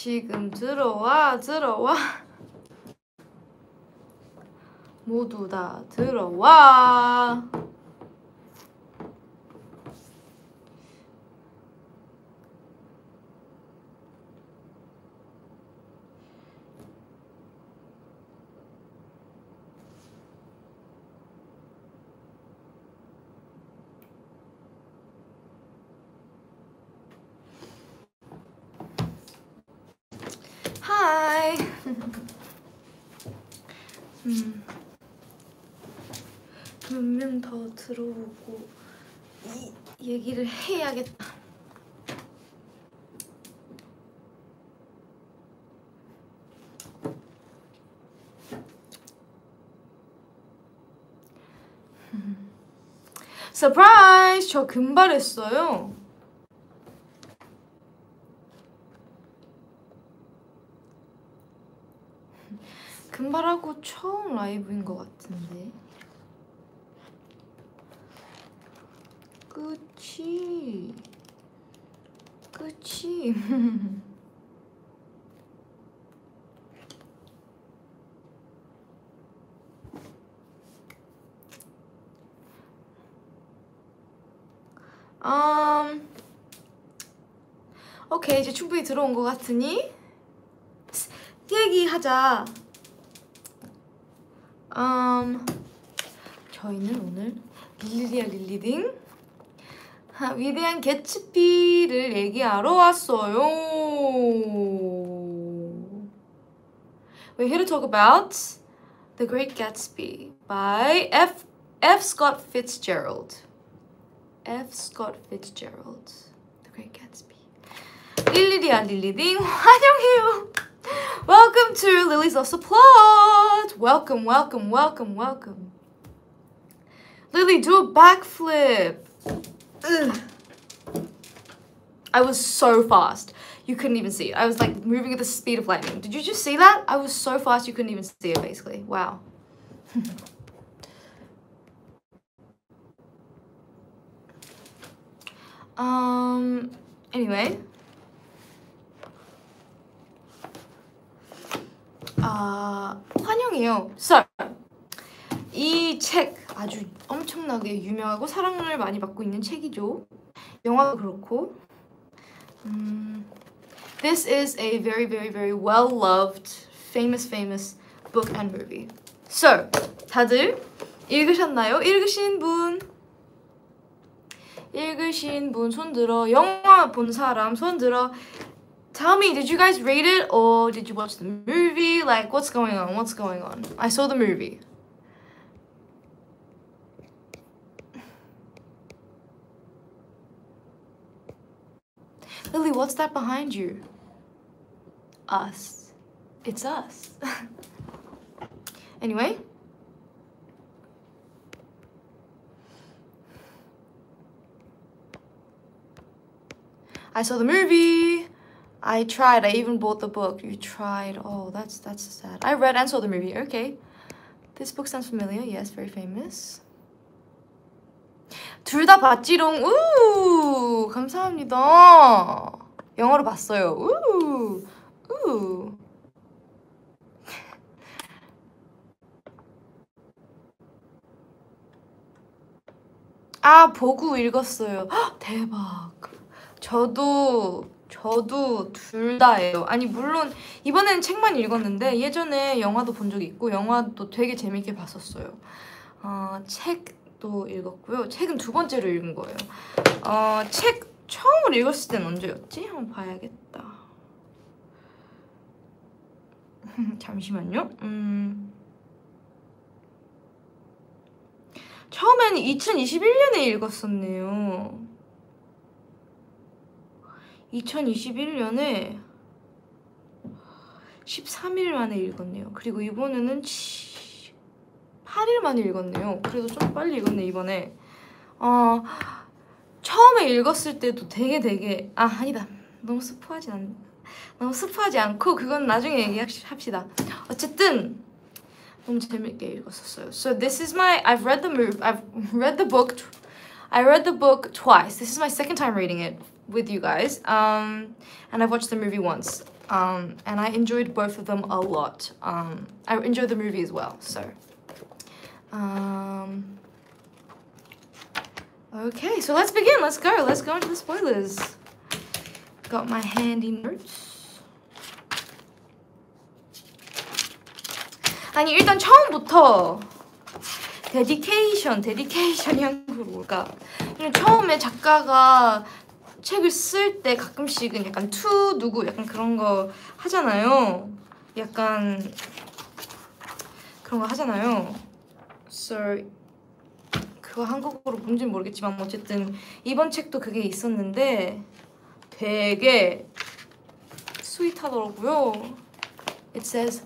지금 들어와 들어와 모두 다 들어와. 하이. 몇 명 더 들어오고 이 얘기를 해야겠다. 서프라이즈! 저 금발했어요. 금발하고 처음 라이브인 것 같은데. 그치. 오케이, 이제 충분히 들어온 것 같으니 얘기하자. 저희는 오늘 릴리딩 위대한 개츠비를 얘기하러 왔어요. We're here to talk about The Great Gatsby by F. Scott Fitzgerald. F. Scott Fitzgerald. The Great Gatsby. 릴리딩 환영해요. Welcome to Lily's Lost Plot. Welcome. Lily, do a backflip. Ugh. I was so fast. You couldn't even see it. I was like moving at the speed of lightning. Did you just see that? I was so fast you couldn't even see it basically. Wow. Anyway. 환영해요. So, 이 책 아주 엄청나게 유명하고 사랑을 많이 받고 있는 책이죠. 영화도 그렇고. This is a very well-loved, famous book and movie. So, 다들 읽으셨나요? 읽으신 분 손들어. 영화 본 사람 손들어. Tell me, did you guys read it or did you watch the movie? Like, what's going on? I saw the movie. Lily, what's that behind you? Us. It's us. Anyway. I saw the movie. I tried. I even bought the book. You tried. Oh, that's sad. I read and saw the movie. Okay. This book sounds familiar. Yes, very famous. 둘 다 봤지롱. 우! 감사합니다. 영어로 봤어요. 우! 우! 아, 보고 읽었어요. 헉, 대박. 저도 둘 다예요. 아니 물론 이번에는 책만 읽었는데 예전에 영화도 본 적이 있고 영화도 되게 재밌게 봤었어요. 책도 읽었고요. 책은 두 번째로 읽은 거예요. 책 처음으로 읽었을 때는 언제였지? 한번 봐야겠다. 잠시만요. 처음에는 2021년에 읽었었네요. 2021년에 13일 만에 읽었네요. 그리고 이번에는 8일 만에 읽었네요. 그래도 좀 빨리 읽었네 이번에. 처음에 읽었을 때도 되게 아니다. 너무 스포하지 않고 그건 나중에 얘기합시다. 어쨌든 너무 재밌게 읽었었어요. So this is I've read the book twice. This is my second time reading it with you guys. And I've watched the movie once. and I enjoyed both of them a lot. I enjoyed the movie as well. So, okay, so let's begin. Let's go into the spoilers. Got my handy notes. 아니 일단 처음부터 데디케이션이 한국어로 뭘까? 처음에 작가가 책을 쓸 때 가끔씩은 약간 to 누구 약간 그런 거 하잖아요. 약간 그런 거 하잖아요. So 그거 한국어로 뭔지는 모르겠지만 어쨌든 이번 책도 그게 있었는데 되게 스윗하더라고요. It says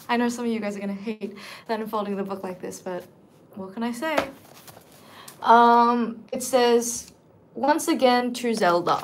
I know some of you guys are gonna hate that I'm folding the book like this, but what can I say? It says once again to Zelda.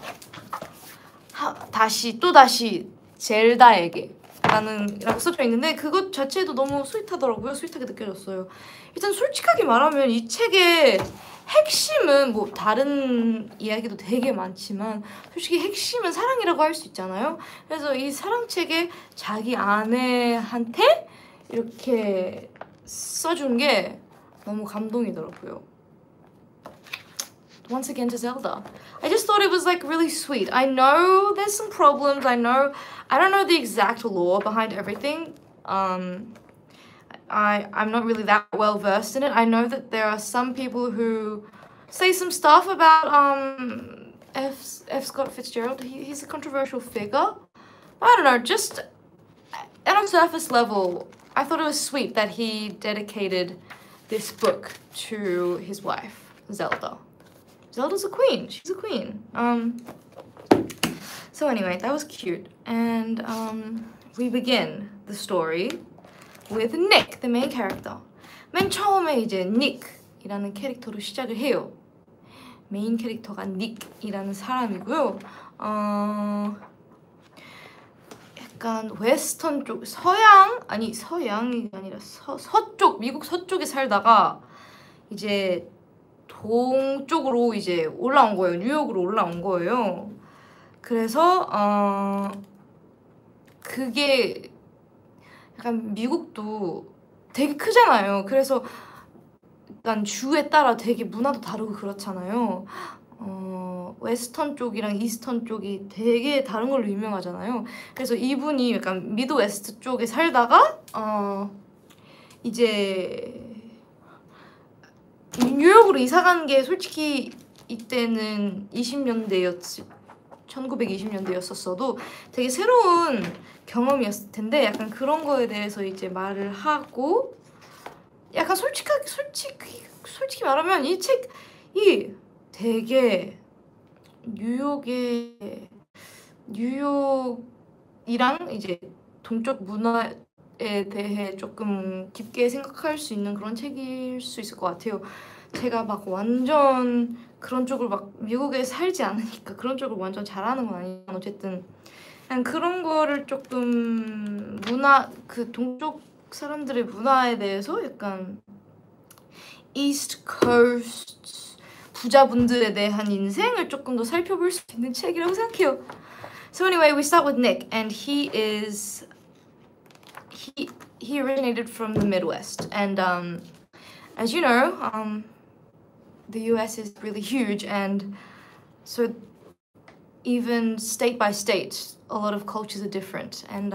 또다시 젤다에게 라고 써져 있는데 그것 자체도 너무 스윗하더라고요. 스윗하게 느껴졌어요. 일단 솔직하게 말하면 이 책의 핵심은 뭐 다른 이야기도 되게 많지만 솔직히 핵심은 사랑이라고 할 수 있잖아요. 그래서 이 사랑책에 자기 아내한테 이렇게 써준 게 너무 감동이더라고요. Once again to Zelda. I just thought it was like really sweet. I know there's some problems. I don't know the exact lore behind everything. I'm not really that well versed in it. I know that there are some people who say some stuff about F. Scott Fitzgerald. He's a controversial figure. I don't know, just at a surface level, I thought it was sweet that he dedicated this book to his wife, Zelda. Zelda's a queen. She's a queen. So anyway, that was cute. And we begin the story with Nick, the main character. 맨 처음에 이제 Nick이라는 캐릭터로 시작을 해요. 메인 캐릭터가 Nick이라는 사람이고요. 약간 웨스턴 쪽, 서양이 아니라 서쪽, 미국 서쪽에 살다가 이제 동쪽으로 이제 올라온 거예요. 뉴욕으로 올라온 거예요. 그래서 그게 약간 미국도 되게 크잖아요. 그래서 약간 주에 따라 되게 문화도 다르고 그렇잖아요. 웨스턴 쪽이랑 이스턴 쪽이 되게 다른 걸로 유명하잖아요. 그래서 이분이 약간 미드웨스트 쪽에 살다가 이제 뉴욕으로 이사 간 게 솔직히 이때는 1920년대였었어도 되게 새로운 경험이었을 텐데 약간 그런 거에 대해서 이제 말을 하고 약간 솔직히 말하면 이 책이 되게 뉴욕이랑 이제 동쪽 문화에 대해 조금 깊게 생각할 수 있는 그런 책일 수 있을 것 같아요. 제가 막 완전 그런 쪽을 막 미국에 살지 않으니까 그런 쪽을 완전 잘하는 건 아니지만 어쨌든 그냥 그런 거를 조금 그 동쪽 사람들의 문화에 대해서 약간 East Coast 부자분들에 대한 인생을 조금 더 살펴볼 수 있는 책이라고 생각해요. So anyway, we start with Nick, and he originated from the Midwest, and as you know, the US is really huge, and so even state by state, a lot of cultures are different, and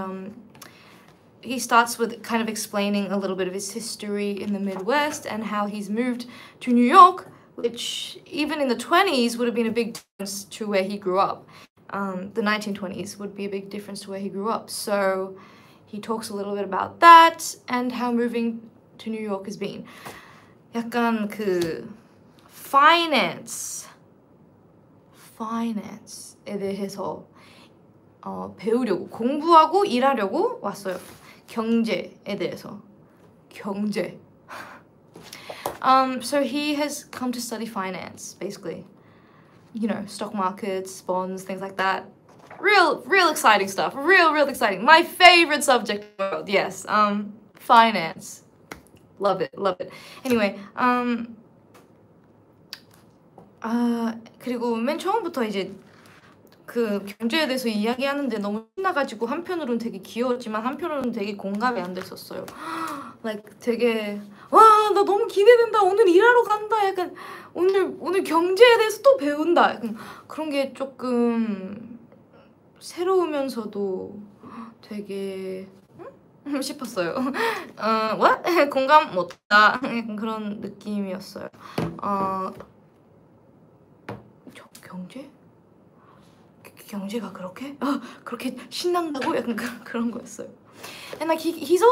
he starts with kind of explaining a little bit of his history in the Midwest and how he's moved to New York, which even in the 20s would have been a big difference to where he grew up. The 1920s would be a big difference to where he grew up. So he talks a little bit about that and how moving to New York has been. 약간 그 finance에 대해서 배우려고 공부하고 일하려고 왔어요. 경제에 대해서. 경제. So he has come to study finance, basically. You know, stock markets, bonds, things like that. Real exciting stuff. Real exciting. My favorite subject in the world. Yes. Finance. Love it. Anyway, 그리고 맨 처음부터 이제 그 경제에 대해서 이야기하는데 너무 신나가지고 한편으로는 되게 귀여웠지만 한편으로는 되게 공감이 안 됐었어요. like 되게 와, 나 너무 기대된다. 오늘 일하러 간다. 약간 오늘 경제에 대해서 또 배운다. 약간 그런 게 조금 새로우면서도 되게 싶었어요. what? 공감 못다. 약간 그런 느낌이었어요. 경제? 경제가 그렇게 신난다고? 약간 그런 거였어요. And like he's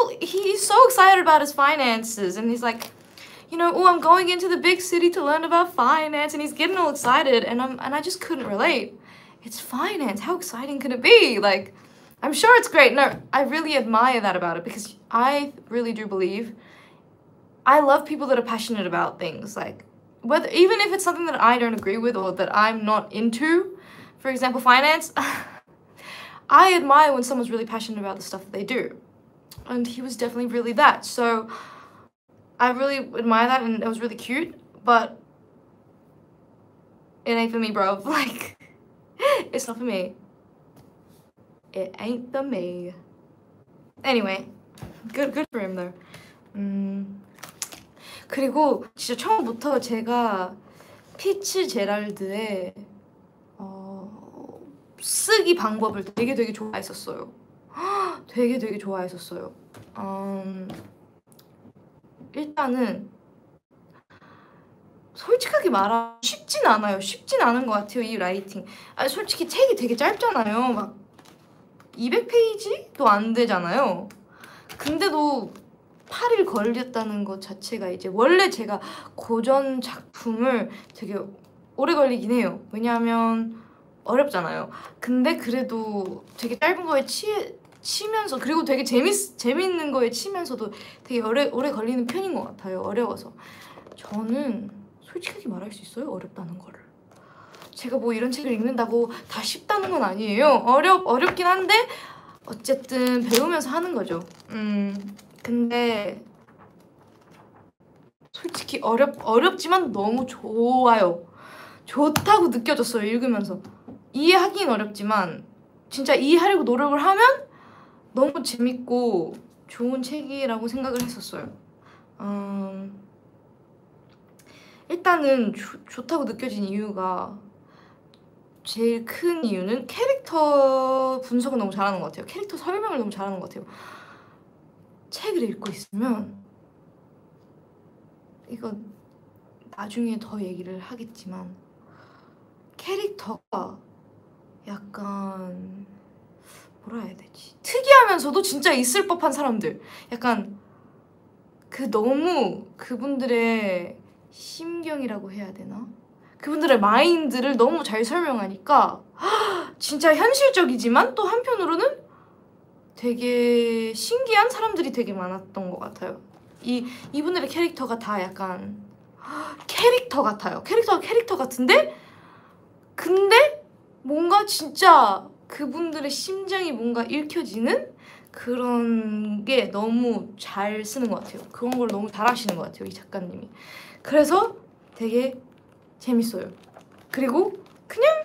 so excited about his finances, and he's like, you know, oh, I'm going into the big city to learn about finance, and he's getting all excited, and I just couldn't relate. It's finance. How exciting can it be? Like, I'm sure it's great. No, I really admire that about it because I really do believe I love people that are passionate about things. Like, whether even if it's something that I don't agree with or that I'm not into, for example, finance, I admire when someone's really passionate about the stuff that they do. And he was definitely really that. So I really admire that, and it was really cute, but it ain't for me, bro. Like, it's not for me. It ain't for me. Anyway, good for him though. 그리고 진짜 처음부터 제가 피츠제랄드의 쓰기 방법을 되게 좋아했었어요. 되게 좋아했었어요. 일단은 솔직하게 말하면 쉽진 않은 것 같아요, 이 라이팅. 솔직히 책이 되게 짧잖아요. 막 200페이지도 안 되잖아요. 근데도 8일 걸렸다는 것 자체가 이제 원래 제가 고전 작품을 되게 오래 걸리긴 해요. 왜냐하면 어렵잖아요. 근데 그래도 되게 짧은 거에 치면서, 그리고 되게 재밌는 거에 치면서도 되게 오래 걸리는 편인 것 같아요. 어려워서. 저는 솔직하게 말할 수 있어요, 어렵다는 거를. 제가 뭐 이런 책을 읽는다고 다 쉽다는 건 아니에요. 어렵긴 한데 어쨌든 배우면서 하는 거죠. 근데 솔직히 어렵지만 너무 좋아요. 좋다고 느껴졌어요, 읽으면서. 이해하긴 어렵지만 진짜 이해하려고 노력을 하면 너무 재밌고 좋은 책이라고 생각을 했었어요. 일단은 좋다고 느껴진 이유가, 제일 큰 이유는 캐릭터 분석을 너무 잘하는 것 같아요. 캐릭터 설명을 너무 잘하는 것 같아요. 책을 읽고 있으면, 이거 나중에 더 얘기를 하겠지만, 캐릭터가 약간 뭐라 해야 되지? 특이하면서도 진짜 있을 법한 사람들. 약간 너무 그분들의 심경이라고 해야 되나? 그분들의 마인드를 너무 잘 설명하니까 진짜 현실적이지만 또 한편으로는 되게 신기한 사람들이 되게 많았던 것 같아요. 이분들의 캐릭터가 다 약간 캐릭터 같아요. 캐릭터 같은데, 근데 뭔가 진짜 그분들의 심장이 뭔가 읽혀지는 그런 게 너무 잘 쓰는 것 같아요. 그런 걸 너무 잘하시는 것 같아요, 이 작가님이. 그래서 되게 재밌어요. 그리고 그냥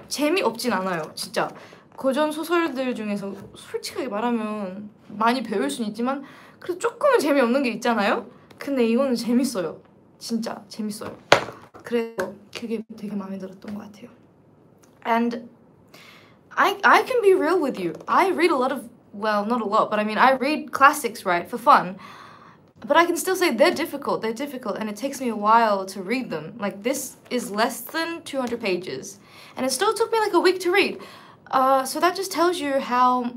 재미없진 않아요, 진짜. 고전 소설들 중에서 솔직하게 말하면 많이 배울 수는 있지만 그래도 조금은 재미없는 게 있잖아요? 근데 이거는 재밌어요. 진짜 재밌어요. 그래서 그게 되게 마음에 들었던 것 같아요. And I can be real with you. I read a lot of, well, not a lot, but I mean, I read classics, right, for fun. But I can still say they're difficult, and it takes me a while to read them. Like, this is less than 200 pages, and it still took me like a week to read. So that just tells you how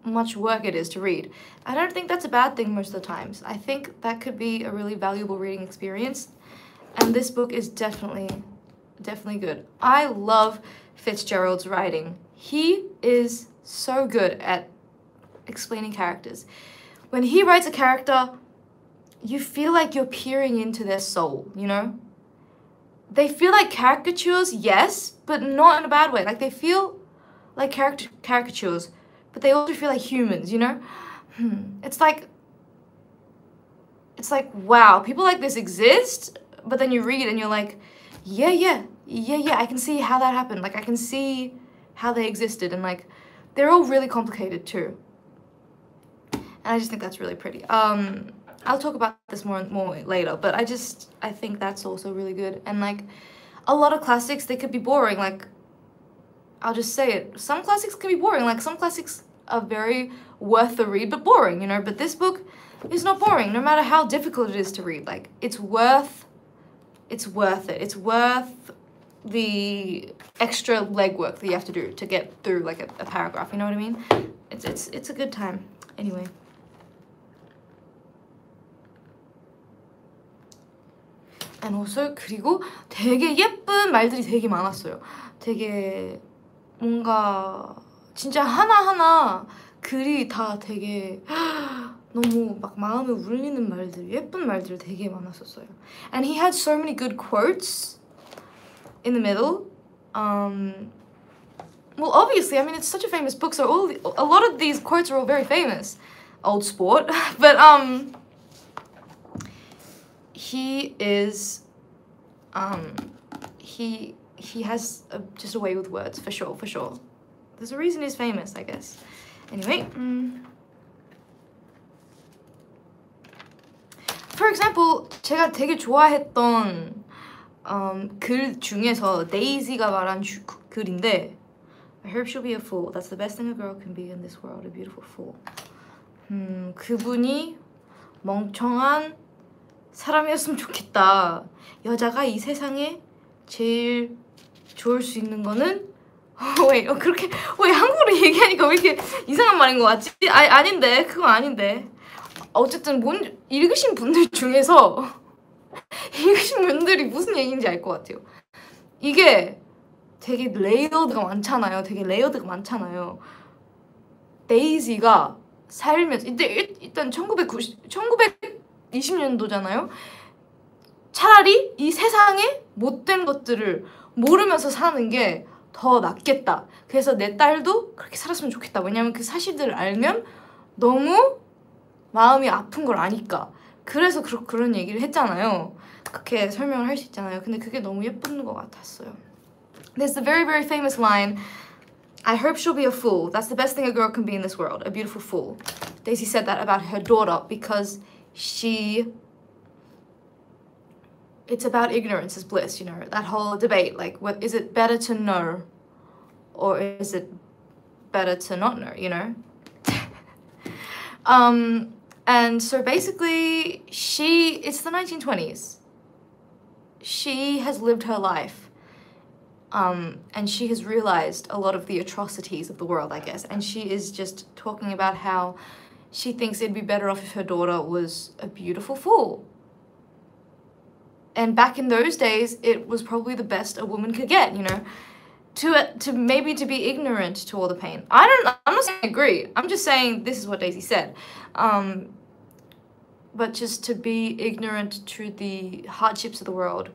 much work it is to read. I don't think that's a bad thing most of the times. I think that could be a really valuable reading experience, and this book is definitely good. I love Fitzgerald's writing. He is so good at explaining characters. When he writes a character, you feel like you're peering into their soul, you know? They feel like caricatures, yes, but not in a bad way. Like, they feel like caricatures, but they also feel like humans, you know? It's like, wow, people like this exist, but then you read and you're like, yeah, yeah, I can see how that happened. Like, I can see how they existed, and like, they're all really complicated too. And I just think that's really pretty. I'll talk about this more later, but I think that's also really good. And like, a lot of classics, they could be boring. Like, I'll just say it. Some classics can be boring. Like, some classics are very worth the read, but boring, you know? But this book is not boring, no matter how difficult it is to read. Like, it's worth it. It's worth the extra legwork that you have to do to get through, like, a paragraph, you know what I mean? It's a good time. Anyway. And also, 그리고 되게 예쁜 말들이 되게 많았어요. 되게 뭔가 진짜 하나하나 글이 다 되게 너무 막 마음에 울리는 말들, 예쁜 말들 되게 많았었어요. And he had so many good quotes in the middle. Well, obviously, I mean, it's such a famous book, so a lot of these quotes are all very famous. Old sport. But he is he has just a way with words, for sure. There's a reason he's famous, I guess. Anyway, for example, 제가 되게 좋아했던 글 중에서 데이지가 말한 글인데, I hope she'll be a fool. That's the best thing a girl can be in this world, a beautiful fool. 그분이 멍청한 사람이었으면 좋겠다. 여자가 이 세상에 제일 좋을 수 있는 거는 그렇게 왜 한국어로 얘기하니까 왜 이렇게 이상한 말인 것 같지? 아닌데, 그거 아닌데. 어쨌든 읽으신 분들 중에서 읽으신 분들이 무슨 얘기인지 알 것 같아요. 이게 되게 레이어드가 많잖아요. 데이지가 살면서 일단 1920년도잖아요. 차라리 이 세상에 못된 것들을 모르면서 사는 게 더 낫겠다. 그래서 내 딸도 그렇게 살았으면 좋겠다. 왜냐면 그 사실들을 알면 너무 마음이 아픈 걸 아니까. 그래서 그런 얘기를 했잖아요. 그렇게 설명을 할 수 있잖아요. 근데 그게 너무 예쁜 것 같았어요. There's a very, very famous line. I hope she'll be a fool. That's the best thing a girl can be in this world. A beautiful fool. Daisy said that about her daughter because it's about ignorance is bliss, you know, that whole debate, like, is it better to know or is it better to not know, you know? And so basically, it's the 1920s. She has lived her life, and she has realized a lot of the atrocities of the world, I guess, and she is just talking about how she thinks it'd be better off if her daughter was a beautiful fool. And back in those days, it was probably the best a woman could get, you know, to be ignorant to all the pain. I'm not saying I agree. I'm just saying this is what Daisy said. But just to be ignorant to the hardships of the world.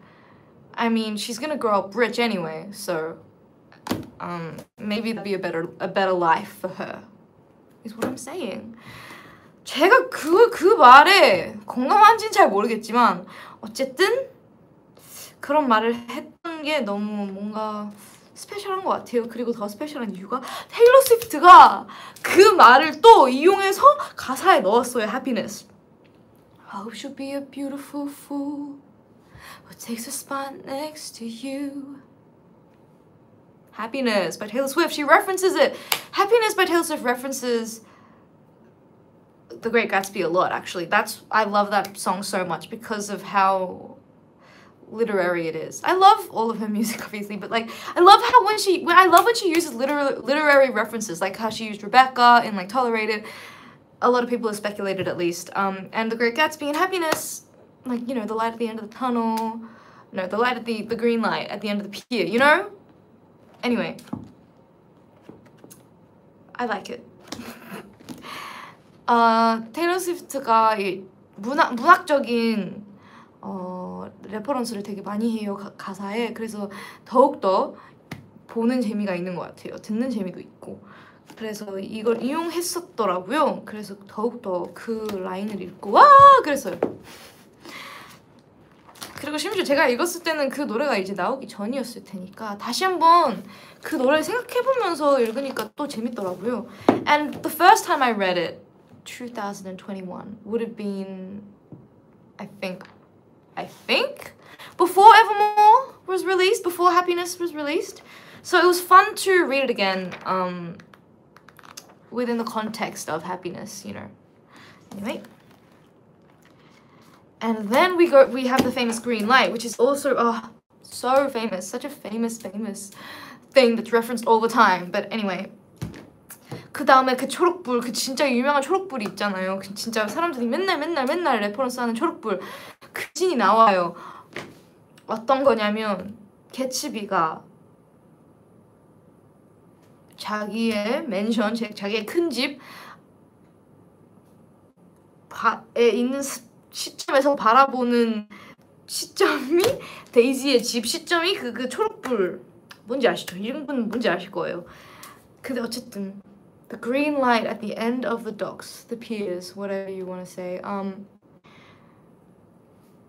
I mean, she's gonna grow up rich anyway, so maybe that'd be a better life for her. Is what I'm saying. 제가 그 말에 공감한지는 잘 모르겠지만 어쨌든 그런 말을 했던 게 너무 뭔가 스페셜한 것 같아요. 그리고 더 스페셜한 이유가 테일러 스위프트가 그 말을 또 이용해서 가사에 넣었어요. Happiness. I hope she'll be a beautiful fool who takes a spot next to you. Happiness by Taylor Swift. She references it. Happiness by Taylor Swift references The Great Gatsby a lot, actually. I love that song so much because of how literary it is. I love all of her music, obviously, but like I love when she uses literary references, like how she used Rebecca in like Tolerated. A lot of people have speculated, at least. And The Great Gatsby and Happiness, like, you know, the light at the end of the tunnel, no, the light at the green light at the end of the pier, you know? Anyway, I like it. 테일러 스위프트가 문학적인 레퍼런스를 되게 많이 해요, 가사에. 그래서 더욱더 보는 재미가 있는 것 같아요. 듣는 재미도 있고. 그래서 이걸 이용했었더라고요. 그래서 더욱더 그 라인을 읽고 와! 그랬어요. 그리고 심지어 제가 읽었을 때는 그 노래가 이제 나오기 전이었을 테니까 다시 한번 그 노래를 생각해보면서 읽으니까 또 재밌더라고요. And the first time I read it, 2021, would have been, I think, before Evermore was released, before Happiness was released. So it was fun to read it again within the context of Happiness, you know. Anyway. And then we have the famous green light, which is also so famous, such a famous thing that's referenced all the time. But anyway, 그 다음에 그 초록불, 그 진짜 유명한 초록불이 있잖아요. 그 진짜 사람들이 맨날 레퍼런스하는 초록불, 그 씬이 나와요. 어떤 거냐면 개츠비가 자기의 맨션, 자기의 큰 집에 있는 시점에서 바라보는 시점이 데이지의 집 시점이 그 초록불 뭔지 아시죠? 이런 분 뭔지 아실 거예요. 근데 어쨌든 the green light at the end of the docks, the piers, whatever you want to say.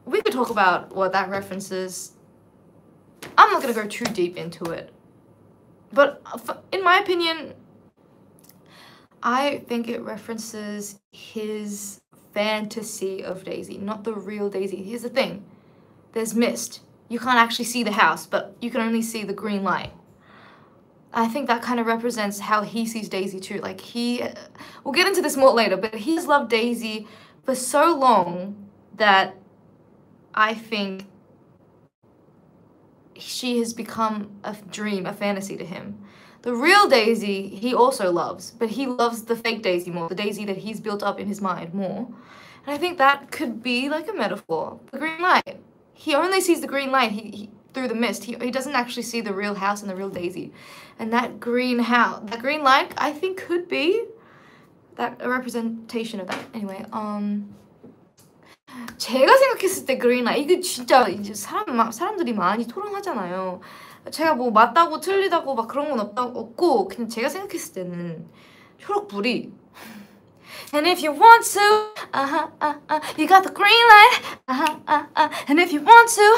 We could talk about what that references. I'm not gonna go too deep into it, but in my opinion, I think it references his fantasy of Daisy, not the real Daisy. Here's the thing. There's mist. You can't actually see the house, but you can only see the green light. I think that kind of represents how he sees Daisy too. Like we'll get into this more later, but he's loved Daisy for so long that I think she has become a dream, a fantasy to him. The real Daisy, he also loves, but he loves the fake Daisy more, the Daisy that he's built up in his mind more. And I think that could be like a metaphor. The green light. He only sees the green light through the mist. He doesn't actually see the real house and the real Daisy. And that green light, I think could be a representation of that. Anyway, 제가 생각했을 때 green light, 이게 진짜 이제 사람들이 많이 토론하잖아요. 제가 뭐 맞다고 틀리다고 막 그런 건 없고 그냥 제가 생각했을 때는 초록불이 And if you want to, you got the green light, and if you want to,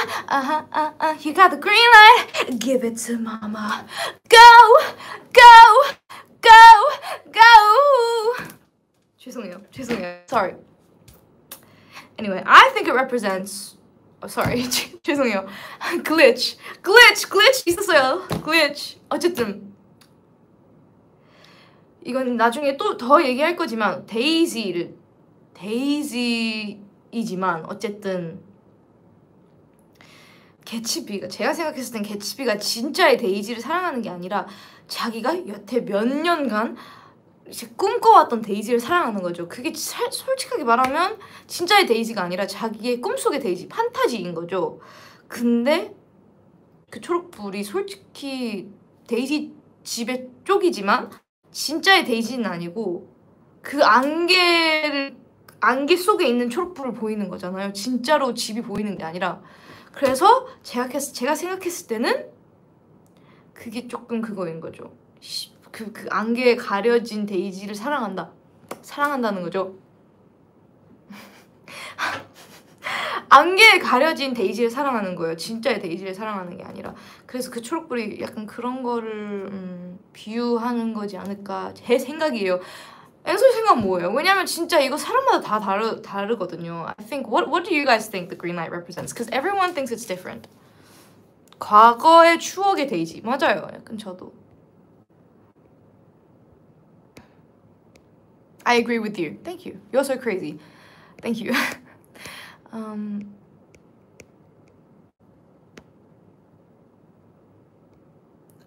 you got the green light, give it to mama. Go, go, go, go. 죄송해요. Sorry. Anyway, I think it represents. Oh, sorry. 죄송해요. glitch 있었어요. glitch. 어쨌든 이건 나중에 또 더 얘기할 거지만 데이지이지만 어쨌든 개츠비가 제가 생각했을 땐 개츠비가 진짜의 데이지를 사랑하는 게 아니라 자기가 여태 몇 년간 꿈꿔왔던 데이지를 사랑하는 거죠. 그게 솔직하게 말하면 진짜의 데이지가 아니라 자기의 꿈속의 데이지, 판타지인 거죠. 근데 그 초록불이 솔직히 데이지 집의 쪽이지만 진짜의 데이지는 아니고 그 안개 속에 있는 초록불을 보이는 거잖아요. 진짜로 집이 보이는 게 아니라. 그래서 제가 생각했을 때는 그게 조금 그거인 거죠. 그 안개에 가려진 데이지를 사랑한다는 거죠. 안개에 가려진 데이지를 사랑하는 거예요. 진짜의 데이지를 사랑하는 게 아니라. 그래서 그 초록불이 약간 그런 거를 비유하는 거지 않을까 제 생각이에요. 앤솔 생각 뭐예요? 왜냐면 진짜 이거 사람마다 다 다르거든요. I think what do you guys think the green light represents? Because everyone thinks it's different. 과거의 추억의 데이지. 맞아요. 약간 저도. I agree with you. Thank you. You're so crazy. Thank you.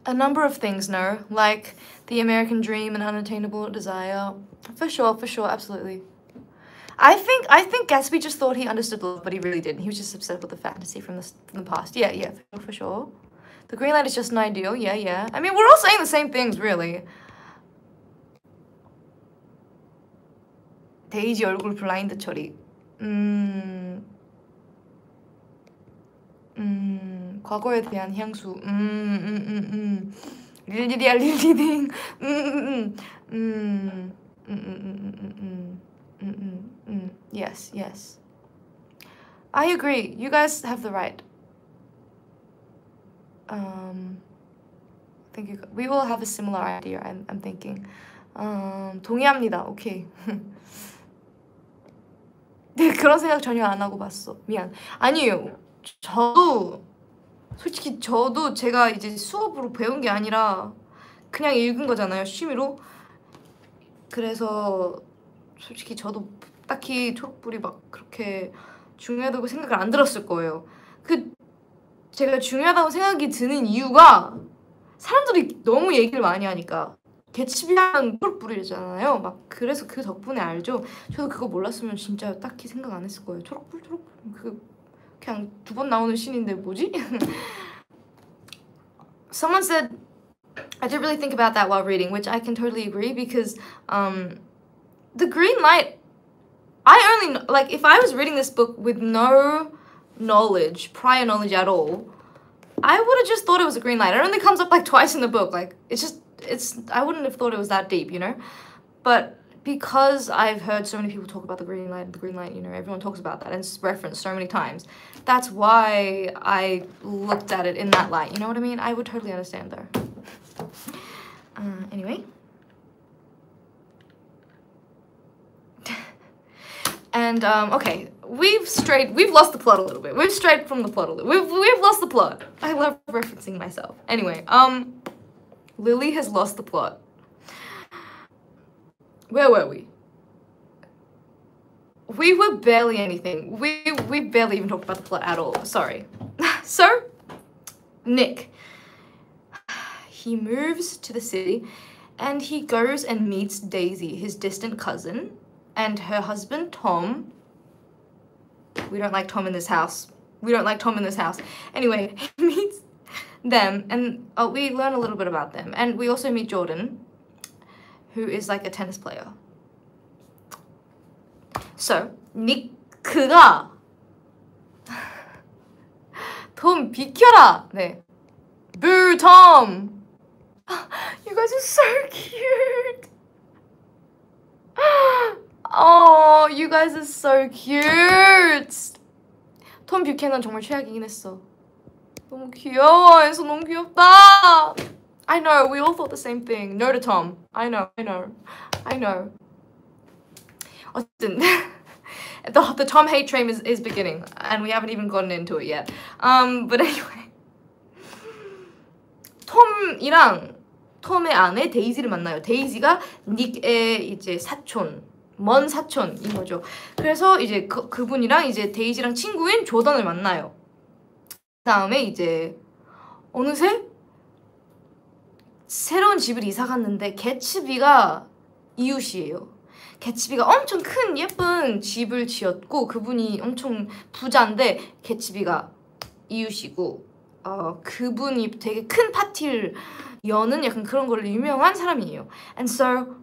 A number of things, no, like the American dream and unattainable desire. For sure, absolutely. I think Gatsby just thought he understood love, but he really didn't. He was just obsessed with the fantasy from the past. Yeah, for sure. The green light is just an ideal. Yeah. I mean, we're all saying the same things, really. 데이지 얼굴 블라인드 처리. 과거에 대한 향수. 릴리디아 릴리딩. Yes. I agree. You guys have the right. I think we will have a similar idea. I'm thinking. 동의합니다. 오케이. 네, 그런 생각 전혀 안 하고 봤어. 미안. 아니에요. 솔직히 저도 제가 이제 수업으로 배운 게 아니라 그냥 읽은 거잖아요. 취미로. 그래서 솔직히 저도 딱히 초록불이 막 그렇게 중요하다고 생각을 안 들었을 거예요. 제가 중요하다고 생각이 드는 이유가 사람들이 너무 얘기를 많이 하니까. 개츠비랑 초록불이잖아요. 막 그래서 그 덕분에 알죠. 저도 그거 몰랐으면 진짜 딱히 생각 안 했을 거예요. 초록불 그냥 2번 나오는 씬인데 뭐지? Someone said I didn't really think about that while reading, which I can totally agree because the green light, I only like if I was reading this book with no prior knowledge at all, I would have just thought it was a green light. It only comes up like twice in the book. Like I wouldn't have thought it was that deep, you know? But because I've heard so many people talk about the green light, you know, everyone talks about that and it's referenced so many times. That's why I looked at it in that light, you know what I mean? I would totally understand though. Anyway. And, okay, we've lost the plot a little bit. We've strayed from the plot a little. We've lost the plot. I love referencing myself. Anyway, Lily has lost the plot. Where were we? We were barely anything. We barely even talked about the plot at all. Sorry. So, Nick. He moves to the city and he goes and meets Daisy, his distant cousin, and her husband, Tom. We don't like Tom in this house. Anyway, he meets them and we learn a little bit about them. And we also meet Jordan, who is like a tennis player. So, 니크가 톰 비켜라! 네. Boo, Tom! You guys are so cute! Oh, you guys are so cute! 톰 뷰캐넌 정말 최악이긴 했어. 너무 귀여워. 엔서 너무 귀엽다. I know, we all thought the same thing. No to Tom. I know. 어쨌든 the Tom hate train is beginning and we haven't even gotten into it yet. But anyway. 톰의 아내 데이지를 만나요. 데이지가 닉의 이제 먼 사촌인 거죠. 그래서 이제 그분이랑 이제 데이지랑 친구인 조던을 만나요. 그다음에 이제 어느새 새로운 집을 이사 갔는데 개츠비가 이웃이에요. 개츠비가 엄청 큰 예쁜 집을 지었고 그분이 엄청 부자인데 개츠비가 이웃이고 그분이 되게 큰 파티를 여는 약간 그런 걸로 유명한 사람이에요. And so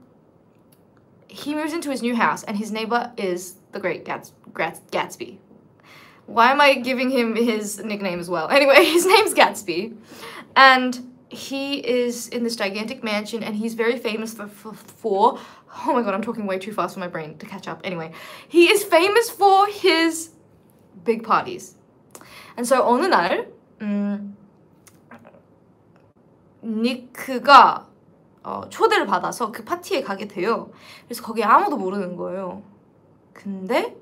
he moves into his new house and his neighbor is the Great Gatsby. Why am I giving him his nickname as well? Anyway, his name's Gatsby. And he is in this gigantic mansion and he's very famous for oh my god, I'm talking way too fast for my brain to catch up. Anyway, he is famous for his big parties. And so 어느 날 니크가 초대를 받아서 그 파티에 가게 돼요. 그래서 거기에 아무도 모르는 거예요. 근데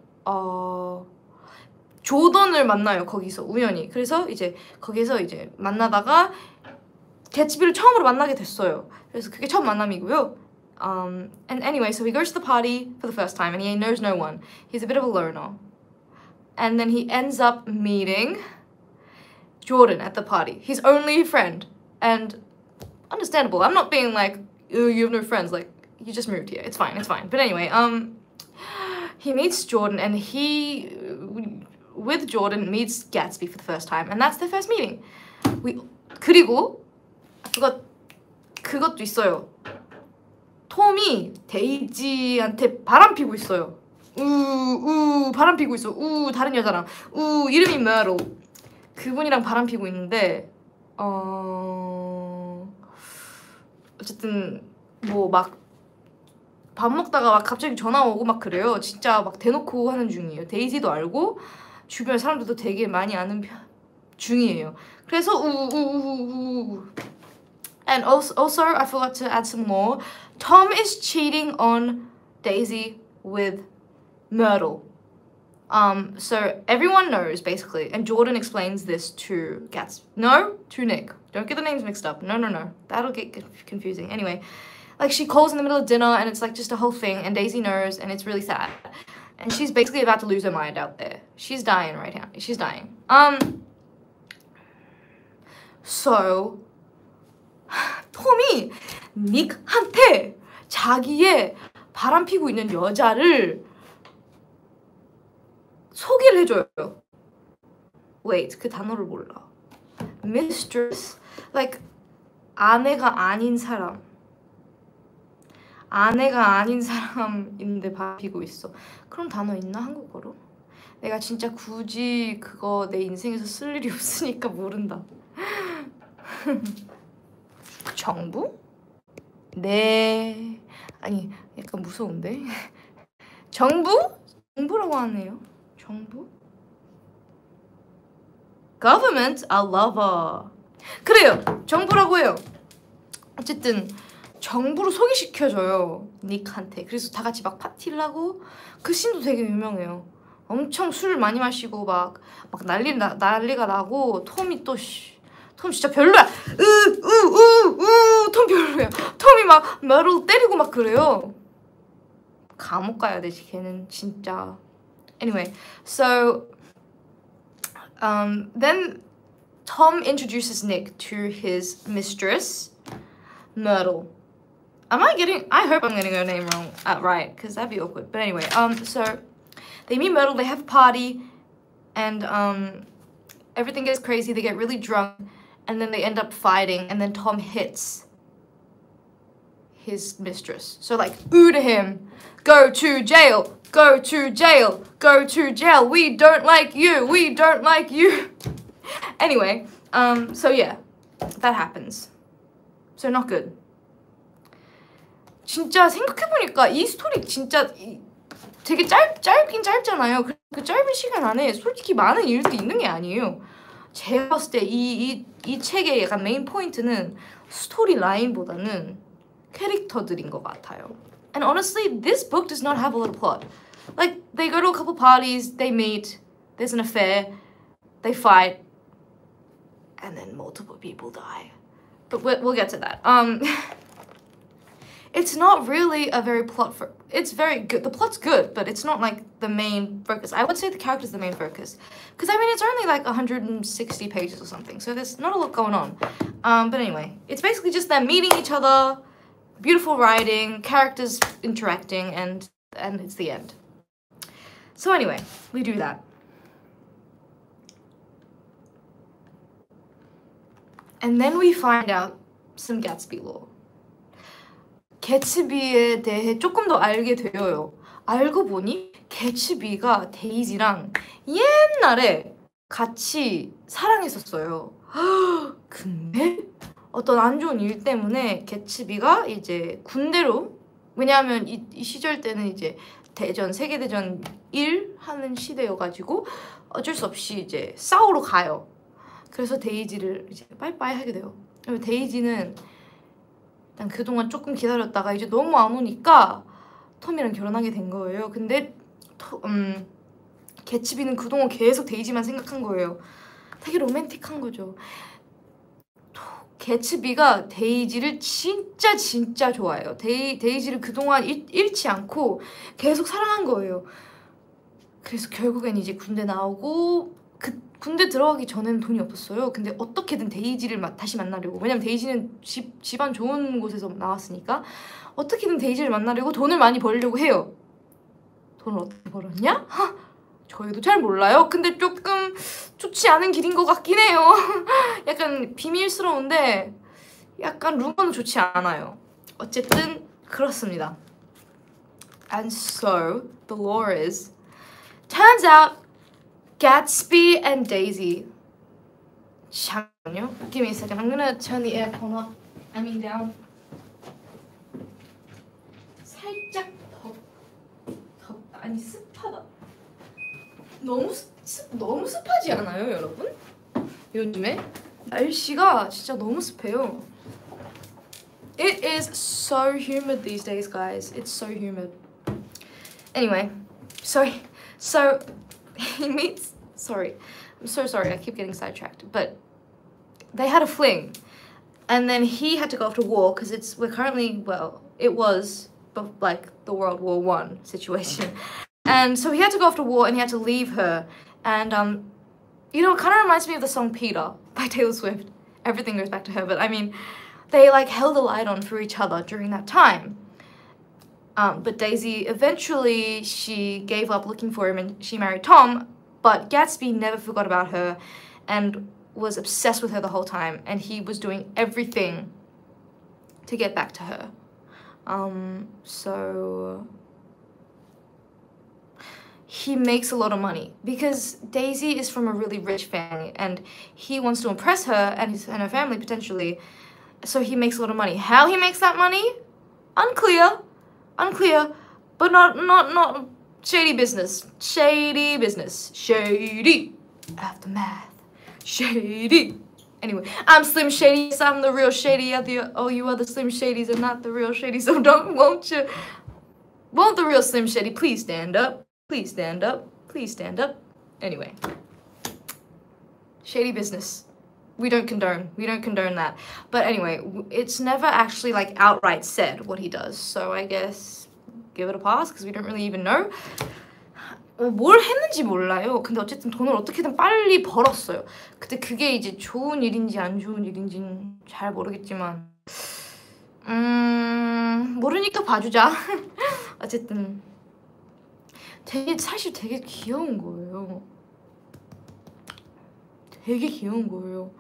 조던을 만나요. 거기서 우연히. 그래서 이제 거기서 이제 만나다가 개츠비를 처음으로 만나게 됐어요. 그래서 그게 첫 만남이고요. And anyway, so he goes to the party for the first time and he knows no one. He's a bit of a loner. And then he ends up meeting Jordan at the party. His only friend. And understandable. I'm not being like, oh, you have no friends. Like, you just moved here. It's fine. But anyway, he meets Jordan and he, with Jordan, meets Gatsby for the first time. And that's their first meeting. 그리고 그것도 있어요. 톰이 데이지한테 바람피고 있어요. 바람피고 있어. 다른 여자랑. 이름이 메로. 그분이랑 바람피고 있는데 어쨌든 뭐 막 밥 먹다가 막 갑자기 전화 오고 막 그래요. 진짜 막 대놓고 하는 중이에요. 데이지도 알고 주변 사람들도 되게 많이 아는 중이에요. 그래서 우우우우우. And also I forgot to add some more. Tom is cheating on Daisy with Myrtle. So everyone knows basically, and Jordan explains this to to Nick. Don't get the names mixed up. No. That'll get confusing. Anyway, like she calls in the middle of dinner and it's like just a whole thing and Daisy knows and it's really sad. And she's basically about to lose her mind out there. She's dying right now. She's dying. So 톰이 닉한테 자기의 바람피고 있는 여자를 소개를 해줘요. Wait, 그 단어를 몰라. Mistress, like 아내가 아닌 사람. 아내가 아닌 사람인데 바람피고 있어. 그런 단어 있나 한국어로? 내가 진짜 굳이 그거 내 인생에서 쓸 일이 없으니까 모른다. 정부? 네. 아니 약간 무서운데? 정부? 정부라고 하네요. 정부? Government? I love her. 그래요. 정부라고 해요. 어쨌든 정부로 소개시켜줘요. 닉한테. 그래서 다 같이 막 파티를 하고 그 씬도 되게 유명해요. 엄청 술을 많이 마시고 막 난리가 나고 톰이 또 톰 진짜 별로야. 톰 별로야. 톰이 막 메럴 때리고 막 그래요. 감옥 가야 되지 걔는 진짜. Anyway, so then Tom introduces Nick to his mistress, Myrtle. I hope I'm getting her name wrong, right, because that'd be awkward. But anyway, so they meet Myrtle, they have a party, and everything gets crazy, they get really drunk, and then they end up fighting, and then Tom hits his mistress. So like, ooh to him, go to jail, go to jail, go to jail, we don't like you, we don't like you. Anyway, so yeah, that happens. So not good. 진짜 생각해보니까 이 스토리 진짜 되게 짧긴 짧잖아요. 그 짧은 시간 안에 솔직히 많은 일도 있는 게 아니에요. 제가 봤을 때 이 책의 약간 메인 포인트는 스토리 라인보다는 캐릭터들인 것 같아요. And honestly, this book does not have a lot of plot. Like, they go to a couple parties, they meet, there's an affair, they fight, and then multiple people die. But we'll get to that. It's not really a very it's very good. The plot's good, but it's not like the main focus. I would say the character's the main focus. Because, I mean, it's only like 160 pages or something, so there's not a lot going on. But anyway, it's basically just them meeting each other, beautiful writing, characters interacting, and it's the end. So anyway, we do that. And then we find out some Gatsby lore. 개츠비에 대해 조금 더 알게 되어요. 알고 보니 개츠비가 데이지랑 옛날에 같이 사랑했었어요. 근데 어떤 안 좋은 일 때문에 개츠비가 이제 군대로, 왜냐하면 이 시절 때는 이제 세계대전 1 하는 시대여가지고 어쩔 수 없이 이제 싸우러 가요. 그래서 데이지를 이제 빠이빠이 하게 돼요. 데이지는 일단 그동안 조금 기다렸다가 이제 너무 안 오니까 톰이랑 결혼하게 된 거예요. 근데 개츠비는 그동안 계속 데이지만 생각한 거예요. 되게 로맨틱한 거죠. 개츠비가 데이지를 진짜 좋아해요. 데이지를 그동안 잃지 않고 계속 사랑한 거예요. 그래서 결국엔 이제 군대 나오고, 군대 들어가기 전에는 돈이 없었어요. 근데 어떻게든 데이지를 다시 만나려고, 왜냐면 데이지는 집안 좋은 곳에서 나왔으니까 어떻게든 데이지를 만나려고 돈을 많이 벌려고 해요. 돈을 어떻게 벌었냐? 저희도 잘 몰라요. 근데 조금 좋지 않은 길인 것 같긴 해요. 약간 비밀스러운데 약간 루머는 좋지 않아요. 어쨌든 그렇습니다. And so the lore is, turns out Gatsby and Daisy. 잠깐만요. Give me a second. I'm gonna turn the aircon up. I mean down. 살짝 아니 습하다. 너무 습하지 않아요, 여러분? 요즘에 날씨가 진짜 너무 습해요. It is so humid these days, guys. It's so humid. Anyway, so he meets. Sorry, I'm so sorry. I keep getting sidetracked. But they had a fling, and then he had to go off to war because we're currently, well, it was like the World War I situation, and so he had to go off to war and he had to leave her, and you know, it kind of reminds me of the song Peter by Taylor Swift. Everything goes back to her, but I mean, they like held a light on for each other during that time. But Daisy eventually, she gave up looking for him and she married Tom, but Gatsby never forgot about her and was obsessed with her the whole time, and he was doing everything to get back to her. So he makes a lot of money because Daisy is from a really rich family and he wants to impress her and her family potentially, so he makes a lot of money. How he makes that money? Unclear, but not shady business. Shady business. Shady. Aftermath. Shady. Anyway, I'm Slim Shady. Yes, I'm the real Shady. All you other Slim Shadys are not the real Shady. So won't the real Slim Shady please stand up? Please stand up. Please stand up. Anyway, shady business. We don't condone that. But anyway, it's never actually like outright said what he does. So I guess give it a pass because we don't really even know. 뭘 했는지 몰라요. 근데 어쨌든 돈을 어떻게든 빨리 벌었어요. 근데 그게 이제 좋은 일인지 안 좋은 일인지는 잘 모르겠지만 모르니까 봐주자. 어쨌든 사실 되게 귀여운 거예요. 되게 귀여운 거예요.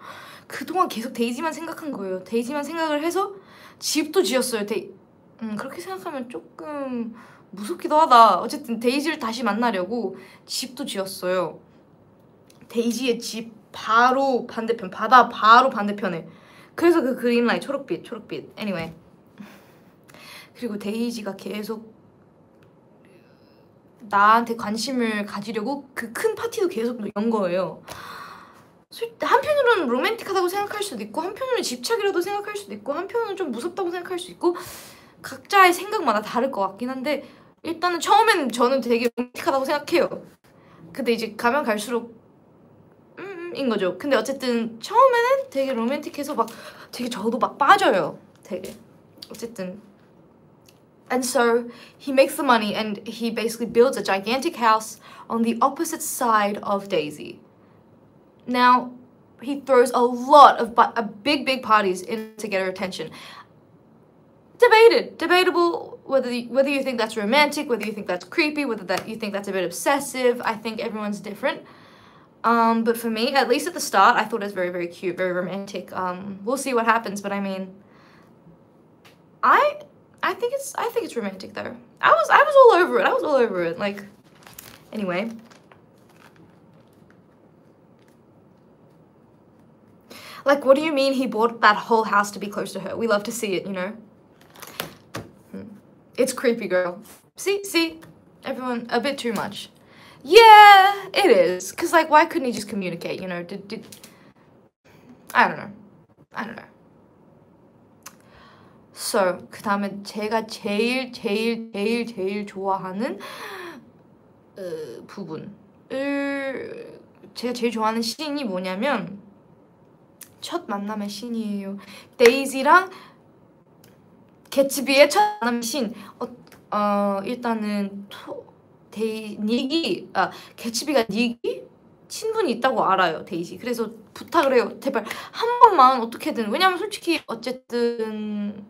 그동안 계속 데이지만 생각한 거예요. 데이지만 생각을 해서 집도 지었어요. 그렇게 생각하면 조금 무섭기도 하다. 어쨌든 데이지를 다시 만나려고 집도 지었어요. 데이지의 집 바로 반대편, 바다 바로 반대편에. 그래서 그 그린라이트 초록빛. Anyway. 그리고 데이지가 계속 나한테 관심을 가지려고 그 큰 파티도 계속 연 거예요. 한편으로는 로맨틱하다고 생각할 수도 있고, 한편으로는 집착이라도 생각할 수도 있고, 한편으로는 좀 무섭다고 생각할 수도 있고, 각자의 생각마다 다를 것 같긴 한데, 일단은 처음에는 저는 되게 로맨틱하다고 생각해요. 근데 이제 가면 갈수록 인 거죠. 근데 어쨌든 처음에는 되게 로맨틱해서 막 되게 저도 막 빠져요. 되게 어쨌든. And so he makes the money and he basically builds a gigantic house on the opposite side of Daisy. Now, he throws a lot of big parties in to get her attention. Debatable whether you think that's romantic, whether you think that's creepy, whether you think that's a bit obsessive. I think everyone's different. But for me, at least at the start, I thought it was very, very cute, very romantic. We'll see what happens, but I mean, I think it's romantic though. I was all over it. I was all over it. Like, anyway. Like, what do you mean he bought that whole house to be close to her? We love to see it, you know? It's creepy, girl. See? Everyone, a bit too much. Yeah, it is. Because, like, why couldn't he just communicate, you know? I don't know. So, 그 다음에 제가 제일 좋아하는 제가 제일 좋아하는 씬이 뭐냐면 첫 만남의 씬이에요. 데이지랑 개츠비의 첫 만남 씬. 일단은 개츠비가 닉이 친분이 있다고 알아요, 데이지. 그래서 부탁을 해요. 제발 한 번만 어떻게든. 왜냐면 솔직히 어쨌든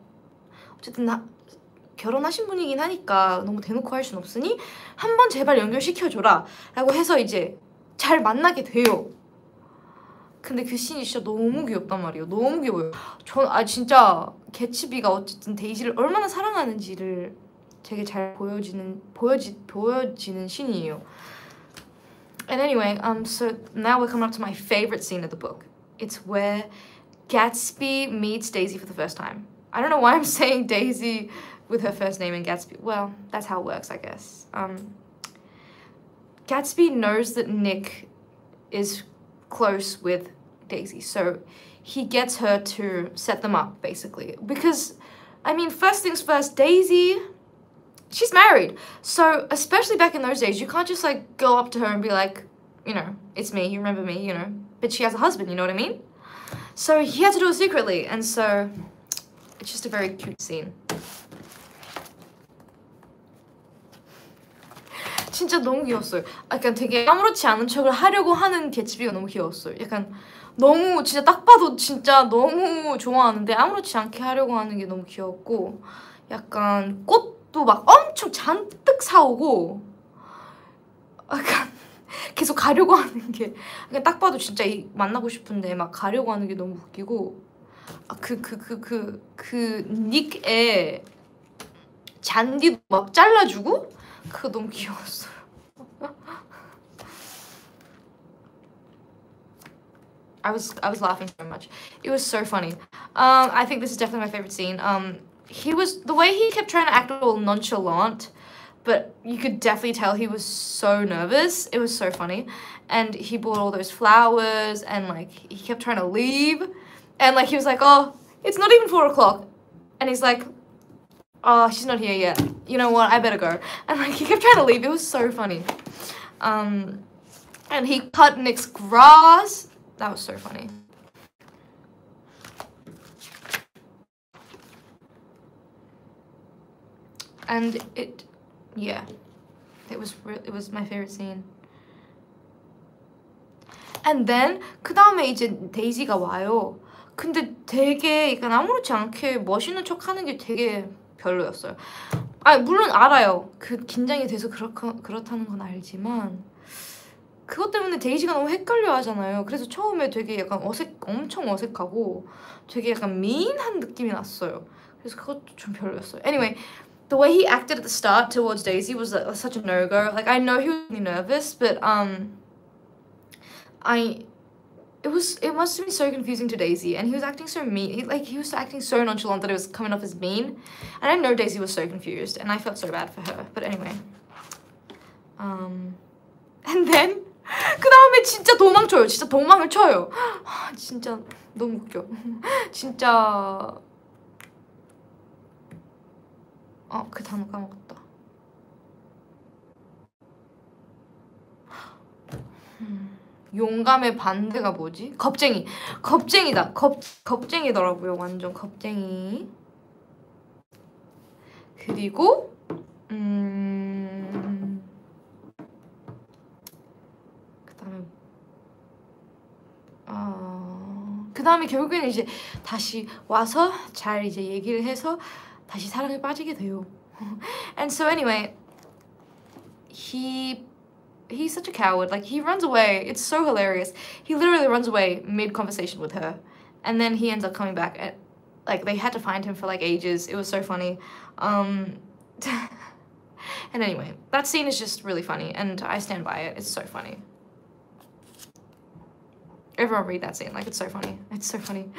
결혼하신 분이긴 하니까 너무 대놓고 할 순 없으니 한 번 제발 연결시켜줘라 라고 해서 이제 잘 만나게 돼요. 근데 그 씬이 진짜 너무 귀엽단 말이에요. 너무 귀여워요. 진짜 개츠비가 어쨌든 데이지를 얼마나 사랑하는지를 되게 잘 보여지는 씬이에요. And anyway, so now we're coming up to my favorite scene of the book. It's where Gatsby meets Daisy for the first time. I don't know why I'm saying Daisy with her first name and Gatsby. Well, that's how it works, I guess. Gatsby knows that Nick is close with Daisy, so he gets her to set them up, basically. Because, I mean, first things first, Daisy, she's married. So, especially back in those days, you can't just, like, go up to her and be like, you know, it's me, you remember me, you know. But she has a husband, you know what I mean? So, he had to do it secretly, and so, it's just a very cute scene. 진짜 너무 귀여웠어요. 약간 되게 아무렇지 않은 척을 하려고 하는 개츠비가 너무 귀여웠어요. 약간 너무 진짜 딱 봐도 진짜 너무 좋아하는데 아무렇지 않게 하려고 하는 게 너무 귀엽고, 약간 꽃도 막 엄청 잔뜩 사오고 약간 계속 가려고 하는 게 그냥 딱 봐도 진짜 만나고 싶은데 막 가려고 하는 게 너무 웃기고, 닉의 잔디도 막 잘라주고 그거 너무 귀여웠어요. I was laughing so much. It was so funny. I think this is definitely my favorite scene. The way he kept trying to act all nonchalant, but you could definitely tell he was so nervous. It was so funny. And he bought all those flowers, and like he kept trying to leave, and like he was like, oh, it's not even 4 o'clock, and he's like, oh, she's not here yet. You know what? I better go. And like he kept trying to leave. It was so funny. And he cut Nick's grass. That was so funny. And it was my favorite scene. And then 그 다음에 이제 데이지가 와요. 근데 되게 약간 아무렇지 않게 멋있는 척하는 게 되게 별로였어요. 아, 물론 알아요. 그 긴장이 돼서 그렇다는 건 알지만 그것 때문에 데이지가 너무 헷갈려 하잖아요. 그래서 처음에 되게 약간 엄청 어색하고 되게 약간 미인한 느낌이 났어요. 그래서 그것도 좀 별로였어요. Anyway, the way he acted at the start towards Daisy was such a no-go. Like, I know he was really nervous, but it must have been so confusing to Daisy, and he was acting so mean. He was acting so nonchalant that it was coming off as mean. And I know Daisy was so confused, and I felt so bad for her. But anyway, and then 그 다음에 진짜 도망쳐요. 진짜 도망을 쳐요. 진짜 너무 웃겨. 진짜 그 단어 까먹었다. 용감의 반대가 뭐지? 겁쟁이다. 겁쟁이더라고요. 완전 겁쟁이. 그리고 그 다음에 결국에는 이제 다시 와서 잘 이제 얘기를 해서 다시 사랑에 빠지게 돼요. And so anyway, he's such a coward. Like, he runs away. It's so hilarious. He literally runs away mid-conversation with her. And then he ends up coming back. And, like, they had to find him for, like, ages. It was so funny. And anyway, that scene is just really funny. And I stand by it. It's so funny. Everyone read that scene. Like, it's so funny. It's so funny.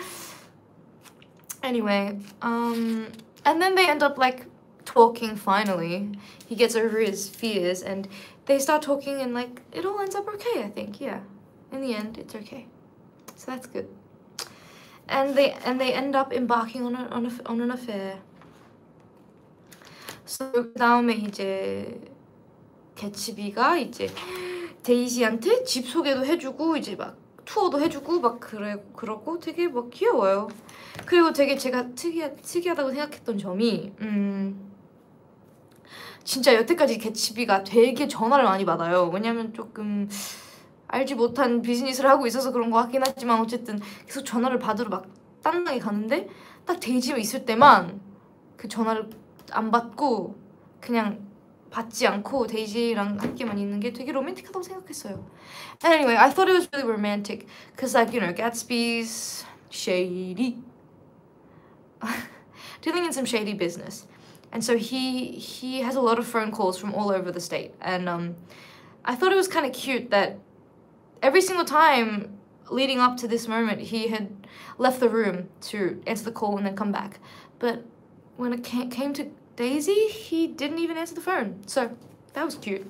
Anyway, and then they end up, like, talking finally. He gets over his fears and they start talking, and like it all ends up okay, I think. Yeah, in the end it's okay, so that's good. And they end up embarking on an affair. So 그 다음에 이제 개츠비가 이제 데이지한테 집 소개도 해주고 이제 막 투어도 해주고 막 그러고 되게 막 귀여워요. 그리고 되게 제가 특이하다고 생각했던 점이 진짜 여태까지 개츠비가 되게 전화를 많이 받아요. 왜냐면 조금 알지 못한 비즈니스를 하고 있어서 그런 것 같긴 하지만 어쨌든 계속 전화를 받으러 막 딴방에 가는데 딱 데이지가 있을 때만 그 전화를 안 받고 그냥 받지 않고 데이지랑 함께만 있는 게 되게 로맨틱하다고 생각했어요. And anyway, I thought it was really romantic because, like, you know, Gatsby's shady. Dealing in some shady business. And so he has a lot of phone calls from all over the state. And I thought it was kind of cute that every single time leading up to this moment, he had left the room to answer the call and then come back. But when it came to Daisy, he didn't even answer the phone. So that was cute.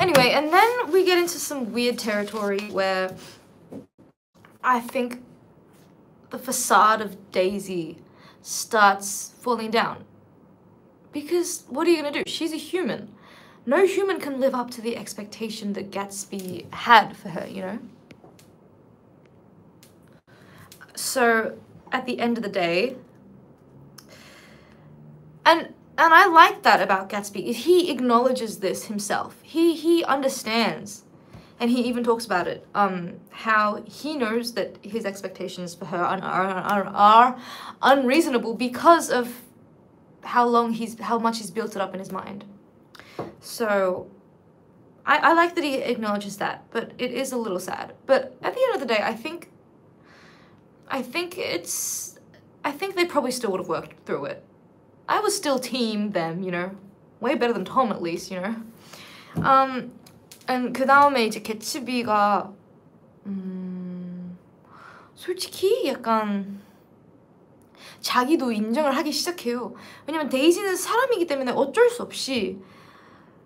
Anyway, and then we get into some weird territory where I think the facade of Daisy starts falling down. Because what are you gonna do? She's a human. No human can live up to the expectation that Gatsby had for her, you know? So, at the end of the day, and I like that about Gatsby. He acknowledges this himself. He understands, and he even talks about it. How he knows that his expectations for her are unreasonable because of how much he's built it up in his mind. So, I like that he acknowledges that, but it is a little sad. But at the end of the day, I think they probably still would have worked through it. I was still team them, you know. Way better than Tom at least, you know. And 그 다음에 이제 개츠비가 솔직히 약간 자기도 인정을 하기 시작해요. 왜냐면 데이지는 사람이기 때문에 어쩔 수 없이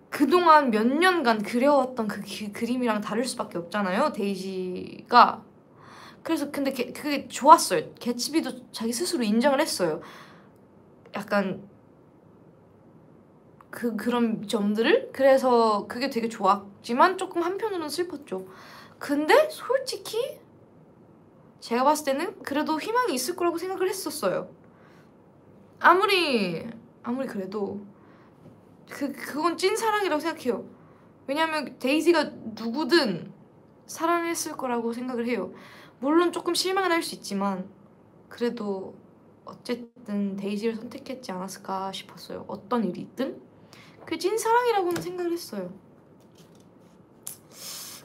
그동안 몇 년간 그려왔던 그 그림이랑 다를 수밖에 없잖아요, 데이지가. 그래서 근데 그게 좋았어요. 개츠비도 자기 스스로 인정을 했어요. 약간 그런 점들을. 그래서 그게 되게 좋았지만 조금 한편으로는 슬펐죠. 근데 솔직히 제가 봤을 때는 그래도 희망이 있을 거라고 생각을 했었어요. 아무리 그래도 그건 찐사랑이라고 생각해요. 왜냐면 데이지가 누구든 사랑했을 거라고 생각을 해요. 물론 조금 실망은 할 수 있지만 그래도 어쨌든 데이지를 선택했지 않았을까 싶었어요. 어떤 일이 있든 그게 찐사랑이라고는 생각을 했어요.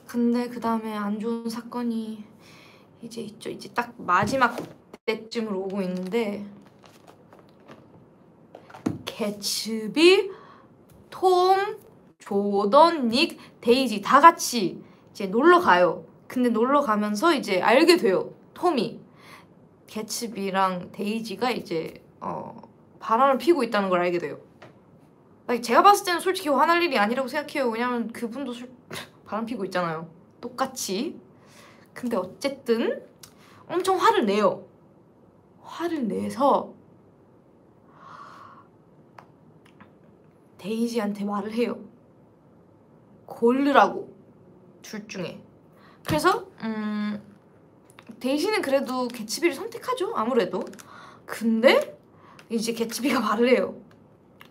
근데 그 다음에 안 좋은 사건이 이제 있죠. 이제 딱 마지막 때쯤으로 오고 있는데 개츠비, 톰, 조던, 닉, 데이지 다 같이 이제 놀러 가요. 근데 놀러 가면서 이제 알게 돼요. 톰이 개츠비랑 데이지가 이제 바람을 피고 있다는 걸 알게 돼요. 제가 봤을 때는 솔직히 화날 일이 아니라고 생각해요. 왜냐면 그분도 바람 피고 있잖아요. 똑같이. 근데 어쨌든 엄청 화를 내요. 화를 내서 데이지한테 말을 해요. 고르라고. 둘 중에. 그래서 데이지는 그래도 개츠비를 선택하죠. 아무래도. 근데 이제 개츠비가 말을 해요.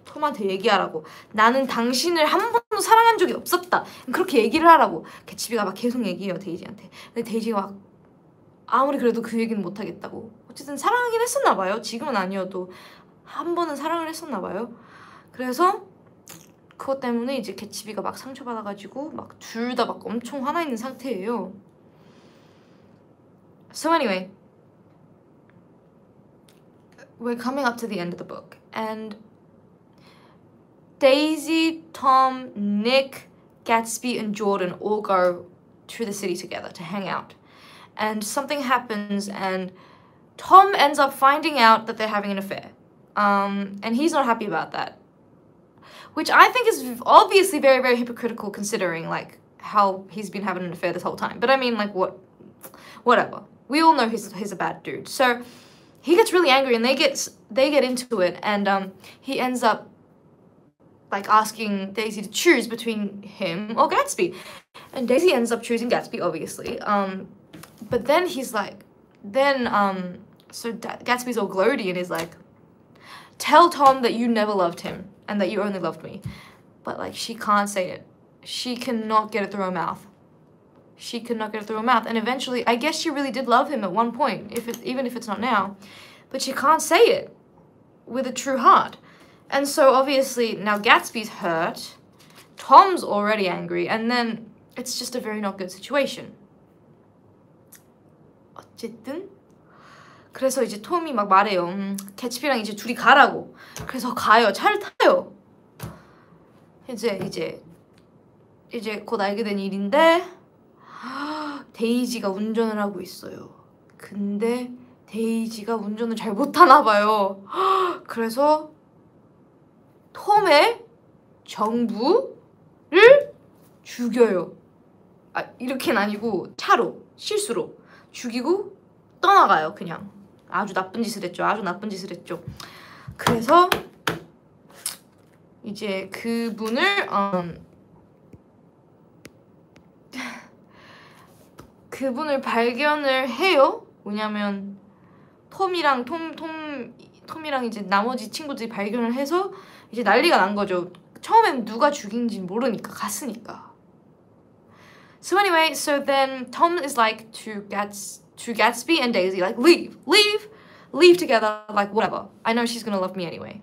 톰한테 얘기하라고. 나는 당신을 한 번도 사랑한 적이 없었다. 그렇게 얘기를 하라고. 개츠비가 막 계속 얘기해요. 데이지한테. 근데 데이지가 막 아무리 그래도 그 얘기는 못하겠다고. 어쨌든 사랑하긴 했었나 봐요. 지금은 아니어도 한 번은 사랑을 했었나 봐요. 그래서 그것 때문에 이제 개츠비가 막 상처받아가지고 막 둘 다 막 엄청 화나 있는 상태예요. So anyway, we're coming up to the end of the book, and Daisy, Tom, Nick, Gatsby, and Jordan all go to the city together to hang out. And something happens, and Tom ends up finding out that they're having an affair. And he's not happy about that. Which I think is obviously very, very hypocritical considering, like, how he's been having an affair this whole time. But I mean, like, whatever. We all know he's a bad dude. So he gets really angry, and they get into it, and he ends up like asking Daisy to choose between him or Gatsby. And Daisy ends up choosing Gatsby, obviously. But then he's like, so Gatsby's all gloaty and is like, tell Tom that you never loved him and that you only loved me. But like, she can't say it. She cannot get it through her mouth. She could not get it through her mouth. And eventually, I guess she really did love him at one point, even if it's not now. But she can't say it with a true heart. And so obviously now Gatsby's hurt, Tom's already angry, and then it's just a very not good situation. 어쨌든 그래서 이제 톰이 막 말해요. 개츠비랑 이제 둘이 가라고. 그래서 가요. 차를 타요. 이제 곧 알게 된 일인데 데이지가 운전을 하고 있어요. 근데 데이지가 운전을 잘 못하나 봐요. 그래서 톰의 정부를 죽여요. 아, 이렇게는 아니고 차로, 실수로 죽이고 떠나가요. 그냥 아주 나쁜 짓을 했죠. 아주 나쁜 짓을 했죠. 그래서 이제 그분을 그분을 발견을 해요. 왜냐면 톰이랑 이제 나머지 친구들이 발견을 해서 이제 난리가 난 거죠. 처음엔 누가 죽인지 모르니까 갔으니까. So anyway, so then Tom is like to Gatsby and Daisy, like leave together, like whatever. I know she's gonna love me anyway.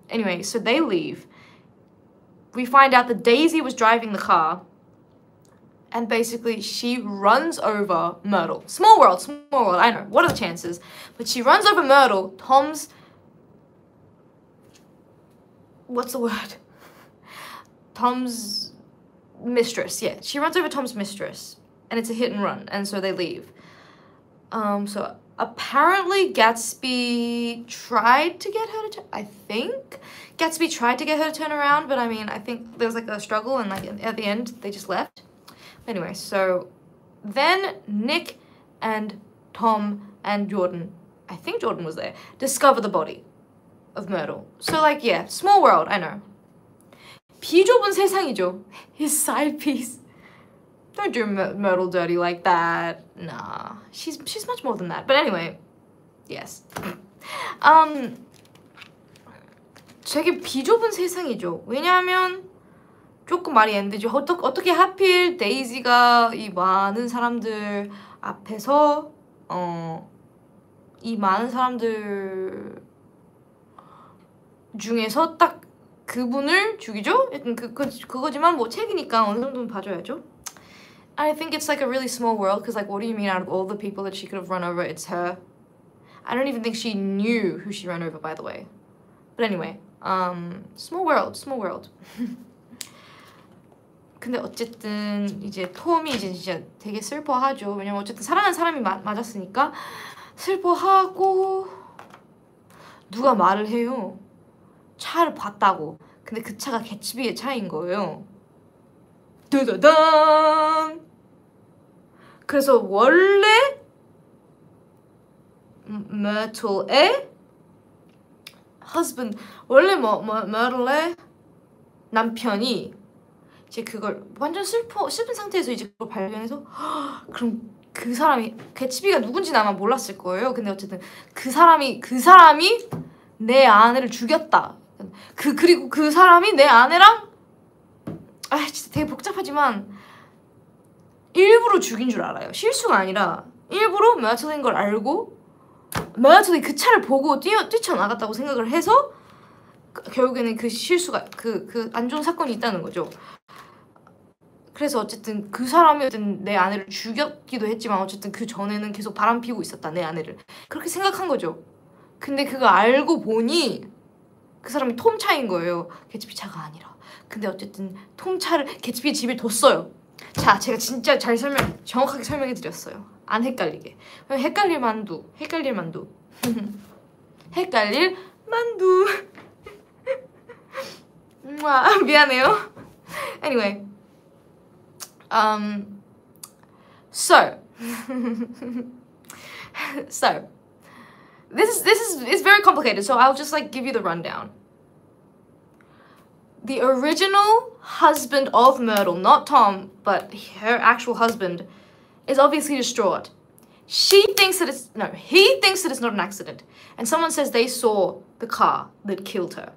Anyway, so they leave. We find out that Daisy was driving the car, and basically she runs over Myrtle. Small world, I know. What are the chances? But she runs over Myrtle, Tom's... What's the word? Tom's mistress, yeah. She runs over Tom's mistress, and it's a hit and run, and so they leave. So apparently Gatsby tried to get her to... I think Gatsby tried to get her to turn around, but I mean, I think there was like a struggle, and like at the end, they just left. Anyway, so then Nick and Tom and Jordan, I think Jordan was there, discover the body of Myrtle. So like, yeah, small world, I know. 비좁은 세상이죠. His side piece. Don't do Myrtle dirty like that. Nah, she's much more than that. But anyway, yes. 되게 비좁은 세상이죠. 왜냐하면 조금 말이 안 되죠. 어떻게 하필 데이지가 이 많은 사람들 앞에서 이 많은 사람들 중에서 딱 그분을 죽이죠? 약간 그거지만 뭐 책이니까 어느 정도는 봐줘야죠. I think it's like a really small world because like what do you mean out of all the people that she could have run over it's her? I don't even think she knew who she ran over by the way. But anyway, small world. 근데 어쨌든 이제 톰이 이제 진짜 되게 슬퍼하죠. 왜냐면 어쨌든 사랑하는 사람이 맞았으니까 슬퍼하고 누가 말을 해요. 차를 봤다고. 근데 그 차가 개츠비의 차인 거예요. 두두단! 그래서 원래 머틀의 husband, 원래 머틀의 남편이 이제 그걸 완전 슬픈 상태에서 이제 그걸 발견해서 그럼 그 사람이 개츠비가 누군지는 아마 몰랐을 거예요. 근데 어쨌든 그 사람이 내 아내를 죽였다. 그리고 그 사람이 내 아내랑 진짜 되게 복잡하지만 일부러 죽인 줄 알아요. 실수가 아니라 일부러 머틀인 걸 알고 머틀이 그 차를 보고 뛰쳐나갔다고 생각을 해서 결국에는 그 실수가 그 안 좋은 사건이 있다는 거죠. 그래서 어쨌든 그 사람이 어쨌든 내 아내를 죽였기도 했지만 어쨌든 그 전에는 계속 바람피고 있었다 내 아내를 그렇게 생각한 거죠. 근데 그거 알고 보니 그 사람이 톰 차인 거예요. 개츠비 차가 아니라. 근데 어쨌든 톰 차를 개츠비의 집에 뒀어요. 자, 제가 진짜 정확하게 설명해 드렸어요. 안 헷갈리게. 헷갈릴 만두. 헷갈릴 만두. 미안해요. Anyway. So this is very complicated, so I'll just like give you the rundown. The original husband of Myrtle, not Tom, but her actual husband, is obviously distraught. He thinks that it's not an accident, and someone says they saw the car that killed her.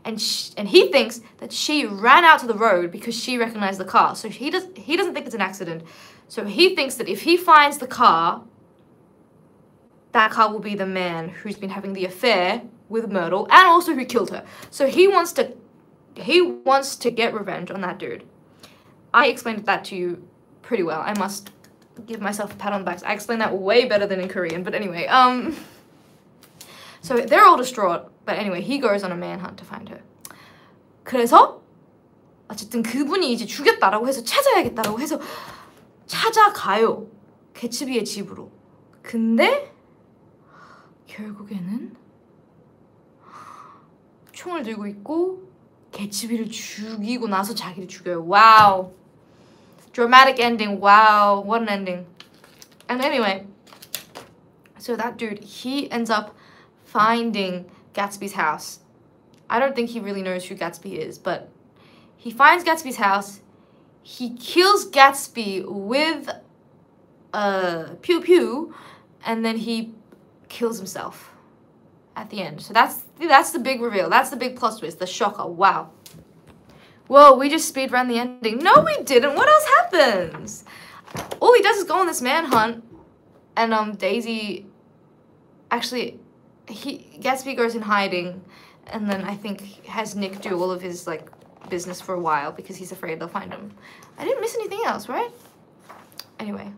And he thinks that she ran out to the road because she recognized the car. So he doesn't think it's an accident. So he thinks that if he finds the car, that car will be the man who's been having the affair with Myrtle and also who killed her. So he wants to get revenge on that dude. I explained that to you pretty well. I must give myself a pat on the back. I explained that way better than in Korean. But anyway, so they're all distraught. But anyway, he goes on a manhunt to find her. 그래서 어쨌든 그분이 이제 죽였다라고 해서 찾아야겠다라고 해서 찾아가요. 개츠비의 집으로. 근데 결국에는 총을 들고 있고 개츠비를 죽이고 나서 자기를 죽여요. 와우. Dramatic ending. Wow, what an ending. And anyway, so that dude, he ends up finding Gatsby's house. I don't think he really knows who Gatsby is, but he finds Gatsby's house. He kills Gatsby with a pew pew, and then he kills himself at the end. So that's the big reveal. That's the big plot twist, the shocker. Wow. Whoa, we just speed ran the ending. No, we didn't. What else happens? All he does is go on this manhunt, and Daisy, actually, Gatsby goes in hiding, and then I think has Nick do all of his like business for a while because he's afraid they'll find him. I didn't miss anything else, right? Anyway.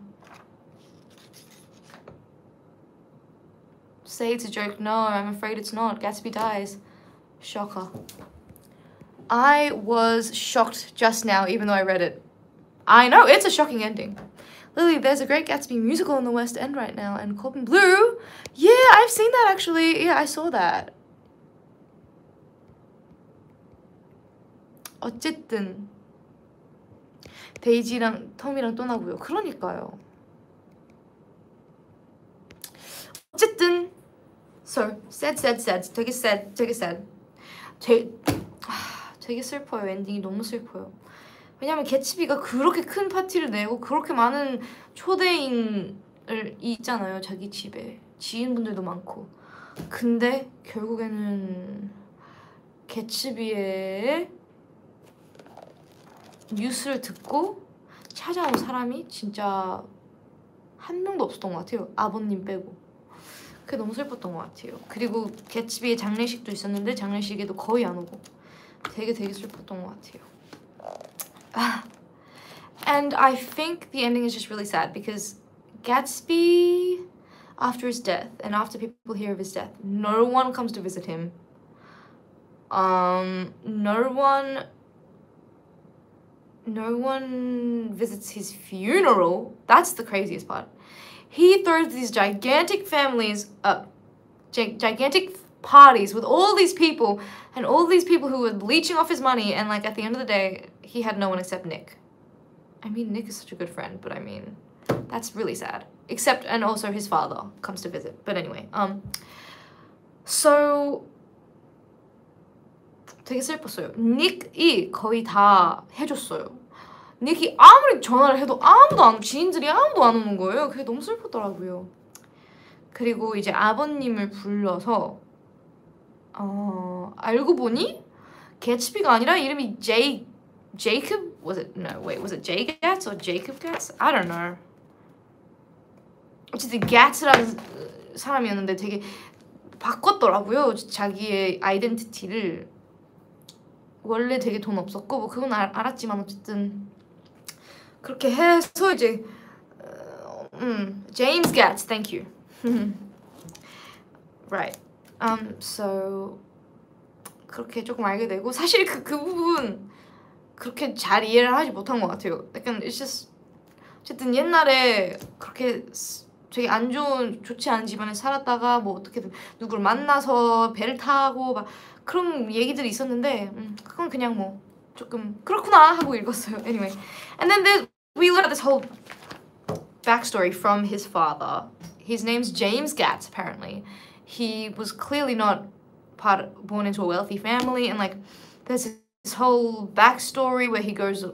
Say it's a joke. No, I'm afraid it's not. Gatsby dies. Shocker. I was shocked just now, even though I read it. I know, it's a shocking ending. Lily, there's a Great Gatsby musical in the West End right now, and Corbin Bleu. Yeah, I've seen that actually. Yeah, I saw that. 어쨌든 데이지랑 톰이랑 또 나고요. 그러니까요. 어쨌든 so sad. 되게 sad. 되게 슬퍼요. 엔딩이 너무 슬퍼요. 왜냐면 개츠비가 그렇게 큰 파티를 내고 그렇게 많은 초대인을 있잖아요. 자기 집에 지인분들도 많고. 근데 결국에는 개츠비의 뉴스를 듣고 찾아온 사람이 진짜 한 명도 없었던 것 같아요. 아버님 빼고. 그게 너무 슬펐던 것 같아요. 그리고 개츠비의 장례식도 있었는데 장례식에도 거의 안 오고 되게 슬펐던 것 같아요. And I think the ending is just really sad because Gatsby, after his death and after people hear of his death, no one comes to visit him. No one visits his funeral. That's the craziest part. He throws these gigantic gigantic parties with all these people, and all these people who were leeching off his money, and like at the end of the day, he had no one except Nick. I mean, Nick is such a good friend, but I mean, that's really sad. Except, and also his father comes to visit. But anyway, so 되게 슬펐어요. 닉이 거의 다 해줬어요. 닉이 아무리 전화를 해도 지인들이 아무도 안 오는 거예요. 그게 너무 슬프더라고요. 그리고 이제 아버님을 불러서 알고 보니 개츠비가 아니라 이름이 Jacob? Was it Jay Gatz or Jacob Gatz? I don't know. 어쨌든 Gatz라는 사람이었는데 되게 바꿨더라고요. 자기의 아이덴티티를. 원래 되게 돈 없었고 뭐 그건 알았지만 어쨌든 그렇게 해서 이제 James Gatz, thank you. Right. So 그렇게 조금 알게 되고 사실 그 부분 그렇게 잘 이해를 하지 못한 것 같아요. 약간 it's just 어쨌든 옛날에 그렇게 되게 좋지 않은 집안에 살았다가 뭐 어떻게든 누구를 만나서 배를 타고 막 그런 얘기들이 있었는데 그건 그냥 뭐 조금 그렇구나 하고 읽었어요. Anyway, and then we learned this whole backstory from his father. His name's James Gatz. Apparently, he was clearly not born into a wealthy family, and like there's this whole backstory where he goes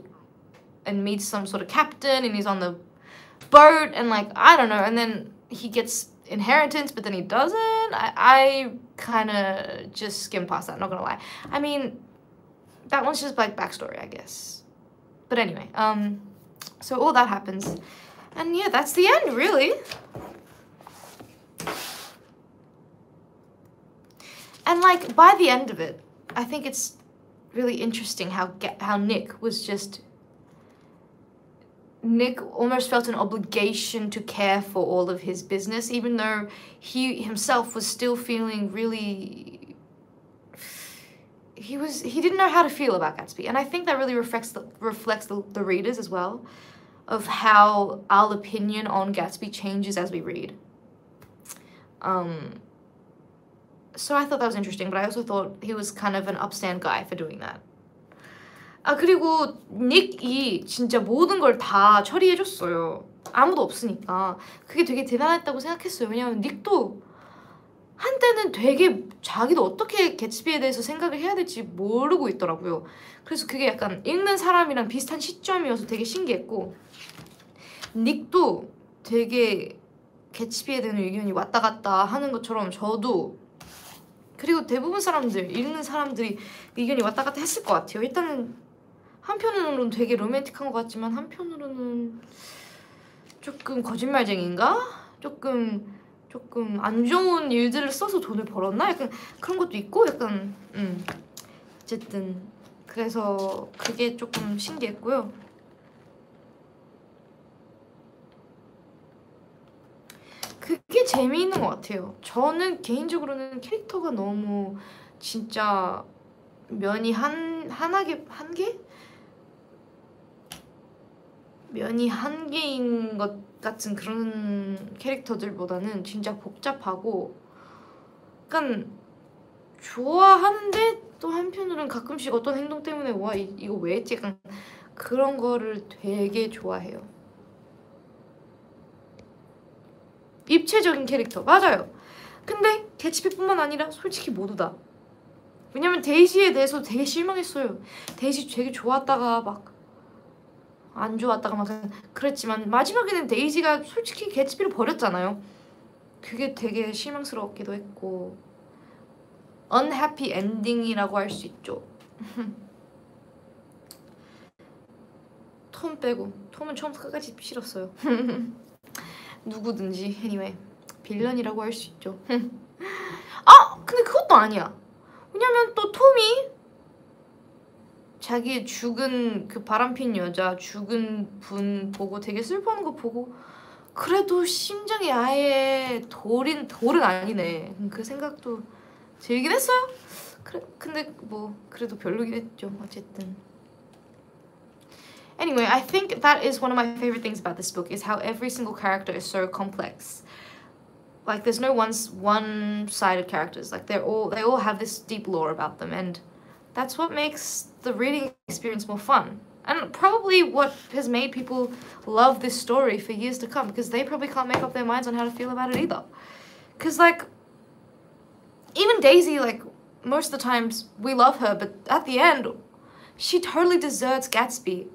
and meets some sort of captain, and he's on the boat, and like I don't know, and then he gets inheritance, but then he doesn't. I kind of just skimmed past that, not gonna lie. I mean, that one's just like backstory, I guess. But anyway, so all that happens, and yeah, that's the end, really. And like by the end of it, I think it's really interesting how Nick almost felt an obligation to care for all of his business, even though he himself was still feeling really... He didn't know how to feel about Gatsby. And I think that really reflects the readers as well, of how our opinion on Gatsby changes as we read. So I thought that was interesting, but I also thought he was kind of an upstand guy for doing that. 아 그리고 닉이 진짜 모든 걸 다 처리해줬어요. 아무도 없으니까 그게 되게 대단했다고 생각했어요. 왜냐면 닉도 한때는 되게 자기도 어떻게 개츠비에 대해서 생각을 해야 될지 모르고 있더라고요. 그래서 그게 약간 읽는 사람이랑 비슷한 시점이어서 되게 신기했고, 닉도 되게 개츠비에 대한 의견이 왔다 갔다 하는 것처럼 저도, 그리고 대부분 사람들, 읽는 사람들이 의견이 왔다 갔다 했을 것 같아요. 일단은 한편으로는 되게 로맨틱한 것 같지만 한편으로는 조금 거짓말쟁인가? 조금 안 좋은 일들을 써서 돈을 벌었나? 약간 그런 것도 있고 약간 어쨌든 그래서 그게 조금 신기했고요. 그게 재미있는 것 같아요. 저는 개인적으로는 캐릭터가 너무 진짜 면이 한 개? 면이 한 개인 것 같은 그런 캐릭터들보다는 진짜 복잡하고 약간 좋아하는데 또 한편으로는 가끔씩 어떤 행동 때문에 와 이거 왜 했지? 약간 그런 거를 되게 좋아해요. 입체적인 캐릭터 맞아요. 근데 개츠비뿐만 아니라 솔직히 모두 다. 왜냐면 데이지에 대해서 되게 실망했어요. 데이지 되게 좋았다가 막 안 좋았다가 막 그랬지만 마지막에는 데이지가 솔직히 개츠비를 버렸잖아요. 그게 되게 실망스럽기도 했고 unhappy ending이라고 할 수 있죠. 톰 빼고. 톰은 처음부터 끝까지 싫었어요. 누구든지 anyway 빌런이라고 할 수 있죠. 아! 근데 그것도 아니야. 왜냐면 또 톰이 자기 죽은 그 바람핀 여자 죽은 분 보고 되게 슬퍼하는 거 보고 그래도 심장이 아예 돌은 아니네 그 생각도 들긴 했어요. 그래, 근데 뭐 그래도 별로긴 했죠. 어쨌든 anyway, I think that is one of my favorite things about this book is how every single character is so complex. Like there's no one-sided characters. Like they all have this deep lore about them, and that's what makes the reading experience more fun. And probably what has made people love this story for years to come, because they probably can't make up their minds on how to feel about it either. Because like even Daisy, like most of the times we love her, but at the end she totally deserts Gatsby.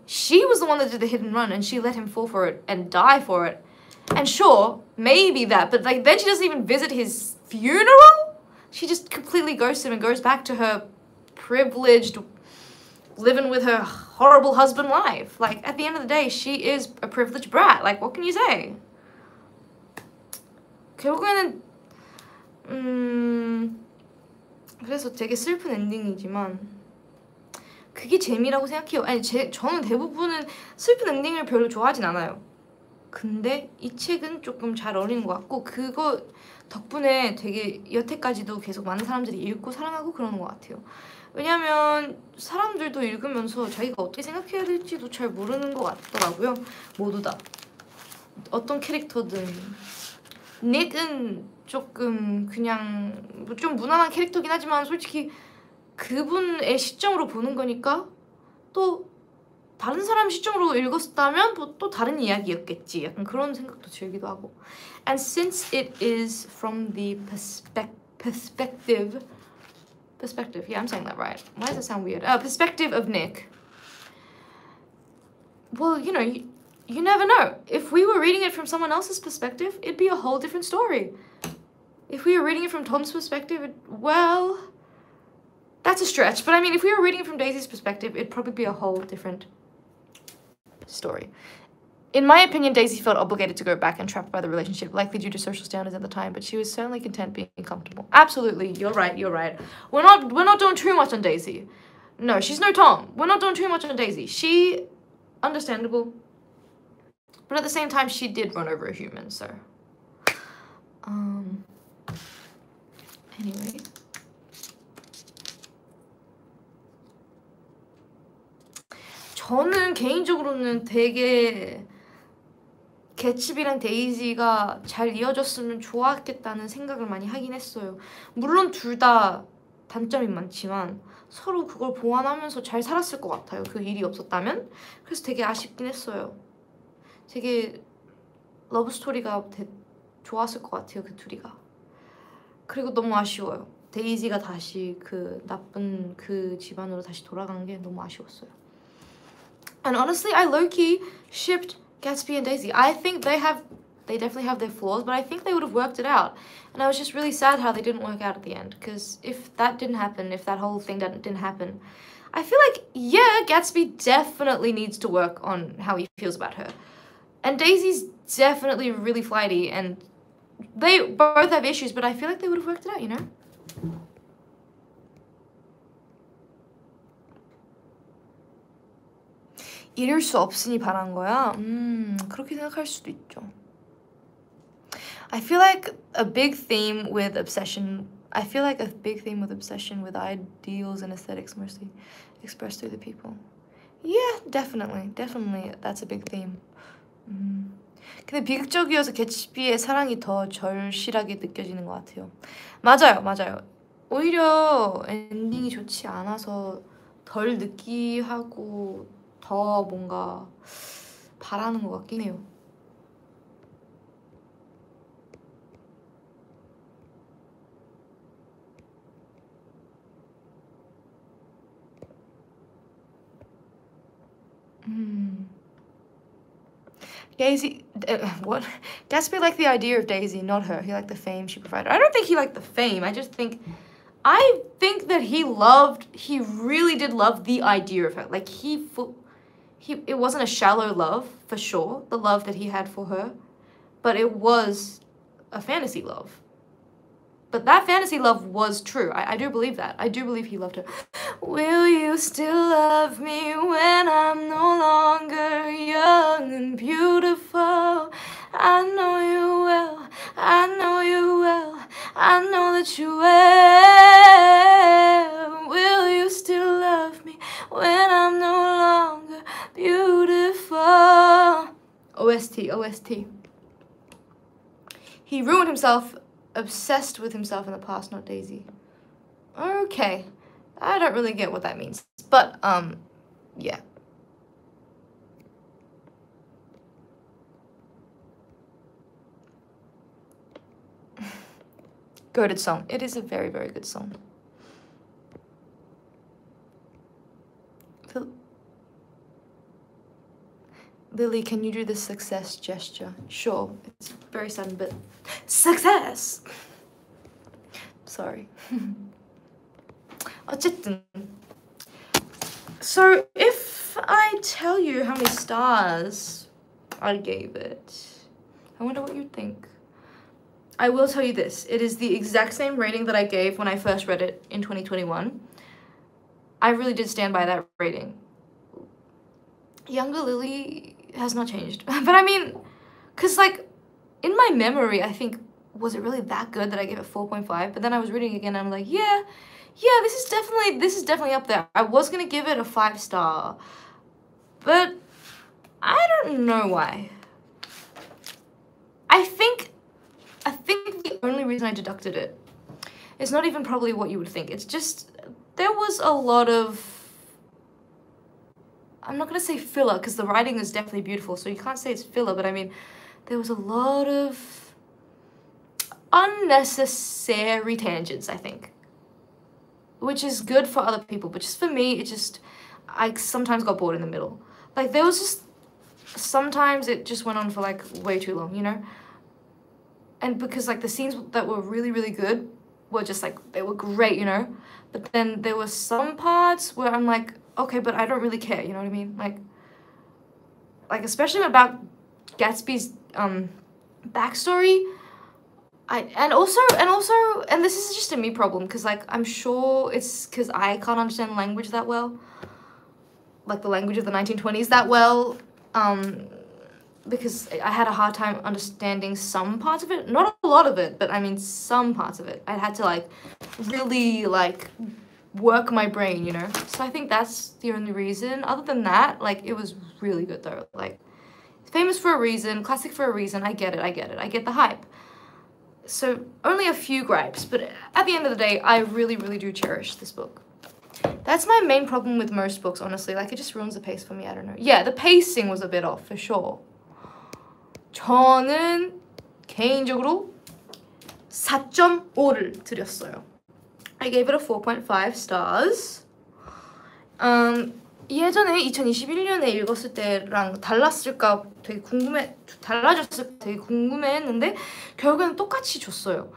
She was the one that did the hit and run and she let him fall for it and die for it. And sure, maybe that, but like then she doesn't even visit his funeral? She just completely ghosts him and goes back to her privileged, living with her horrible husband life. Like at the end of the day, she is a privileged brat. Like what can you say? 결국에는 그래서 되게 슬픈 엔딩이지만 그게 재미라고 생각해요. 아니 저는 대부분은 슬픈 엔딩을 별로 좋아하진 않아요. 근데 이 책은 조금 잘 어울리는 것 같고 그거 덕분에 되게 여태까지도 계속 많은 사람들이 읽고 사랑하고 그러는 것 같아요. 왜냐면 사람들도 읽으면서 자기가 어떻게 생각해야 될지도 잘 모르는 것 같더라고요. 모두 다. 어떤 캐릭터든. 닉은 조금 그냥 좀 무난한 캐릭터긴 하지만 솔직히 그분의 시점으로 보는 거니까 또 다른 사람 시점으로 읽었다면 또 다른 이야기였겠지. 약간 그런 생각도 들기도 하고. And since it is from the perspective, yeah, I'm saying that right. Why does it sound weird? Perspective of Nick. Well, you know, you never know. If we were reading it from someone else's perspective, it'd be a whole different story. If we were reading it from Tom's perspective, well, that's a stretch. But I mean, if we were reading it from Daisy's perspective, it'd probably be a whole different story. In my opinion, Daisy felt obligated to go back and trapped by the relationship, likely due to social standards at the time, but she was certainly content being comfortable. Absolutely, you're right. We're not doing too much on Daisy. No, she's no Tom. We're not doing too much on Daisy. She, understandable, but at the same time, she did run over a human, so. Anyway. 저는 개인적으로는 되게 개츠비랑 데이지가 잘 이어졌으면 좋았겠다는 생각을 많이 하긴 했어요. 물론 둘 다 단점이 많지만 서로 그걸 보완하면서 잘 살았을 것 같아요. 그 일이 없었다면. 그래서 되게 아쉽긴 했어요. 되게 러브 스토리가 좋았을 것 같아요, 그 둘이가. 그리고 너무 아쉬워요. 데이지가 다시 그 나쁜 그 집안으로 다시 돌아간 게 너무 아쉬웠어요. And honestly, I low-key shipped Gatsby and Daisy. I think they definitely have their flaws, but I think they would have worked it out. And I was just really sad how they didn't work out at the end. Because if that didn't happen, if that whole thing didn't happen, I feel like, yeah, Gatsby definitely needs to work on how he feels about her. And Daisy's definitely really flighty, and they both have issues, but I feel like they would have worked it out, you know? 이룰 수 없으니 바란 거야? 그렇게 생각할 수도 있죠. I feel like a big theme with obsession with ideals and aesthetics mostly expressed through the people. Yeah, definitely that's a big theme. 근데 비극적이어서 개츠비의 사랑이 더 절실하게 느껴지는 것 같아요. 맞아요. 오히려 엔딩이 좋지 않아서 덜 느끼하고 더 뭔가 바라는 것 같긴 해요. Daisy, what? Gatsby liked the idea of Daisy, not her. He liked the fame she provided. I don't think he liked the fame. I think that he really did love the idea of her. Like it wasn't a shallow love, for sure, the love that he had for her, but it was a fantasy love. But that fantasy love was true. I do believe that. I do believe he loved her. Will you still love me when I'm no longer young and beautiful? I know you will. I know you will. I know that you will. Will you still love me when I'm no longer beautiful? OST. He ruined himself. Obsessed with himself in the past, not Daisy. Okay. I don't really get what that means. But, yeah. Goated song. It is a very, very good song. Lily, can you do the success gesture? Sure. It's very sudden, but success! Sorry. 어쨌든. So, if I tell you how many stars I gave it, I wonder what you'd think. I will tell you this. It is the exact same rating that I gave when I first read it in 2021. I really did stand by that rating. Younger Lily has not changed. But I mean, because like, in my memory, I think, was it really that good that I gave it 4.5? But then I was reading it again and I'm like, yeah, this is definitely up there. I was gonna give it a 5-star, but I don't know why. I think the only reason I deducted it is not even probably what you would think. It's just, there was a lot of, I'm not gonna say filler because the writing is definitely beautiful, so you can't say it's filler, but I mean, there was a lot of unnecessary tangents, I think. Which is good for other people, but just for me, I sometimes got bored in the middle. Like, there was just, sometimes it just went on for like way too long, you know? And because like the scenes that were really, really good were just like, they were great, you know? But then there were some parts where I'm like, okay, but I don't really care, you know what I mean? Like especially about Gatsby's backstory. And this is just a me problem, because like I'm sure it's because I can't understand language that well, like the language of the 1920s that well, because I had a hard time understanding some parts of it, not a lot of it, but I mean some parts of it. I had to like really like work my brain, you know? So I think that's the only reason. Other than that, like, it was really good though. Like, famous for a reason, classic for a reason. I get it. I get the hype. So only a few gripes, but at the end of the day, I really, really do cherish this book. That's my main problem with most books, honestly. Like, it just ruins the pace for me. I don't know. Yeah, the pacing was a bit off, for sure. 저는 개인적으로 4.5를 드렸어요. I gave it a 4.5 stars. 예전에 2021년에 읽었을 때랑 달랐을까 되게 달라졌을까 되게 궁금해했는데 결국에는 똑같이 줬어요.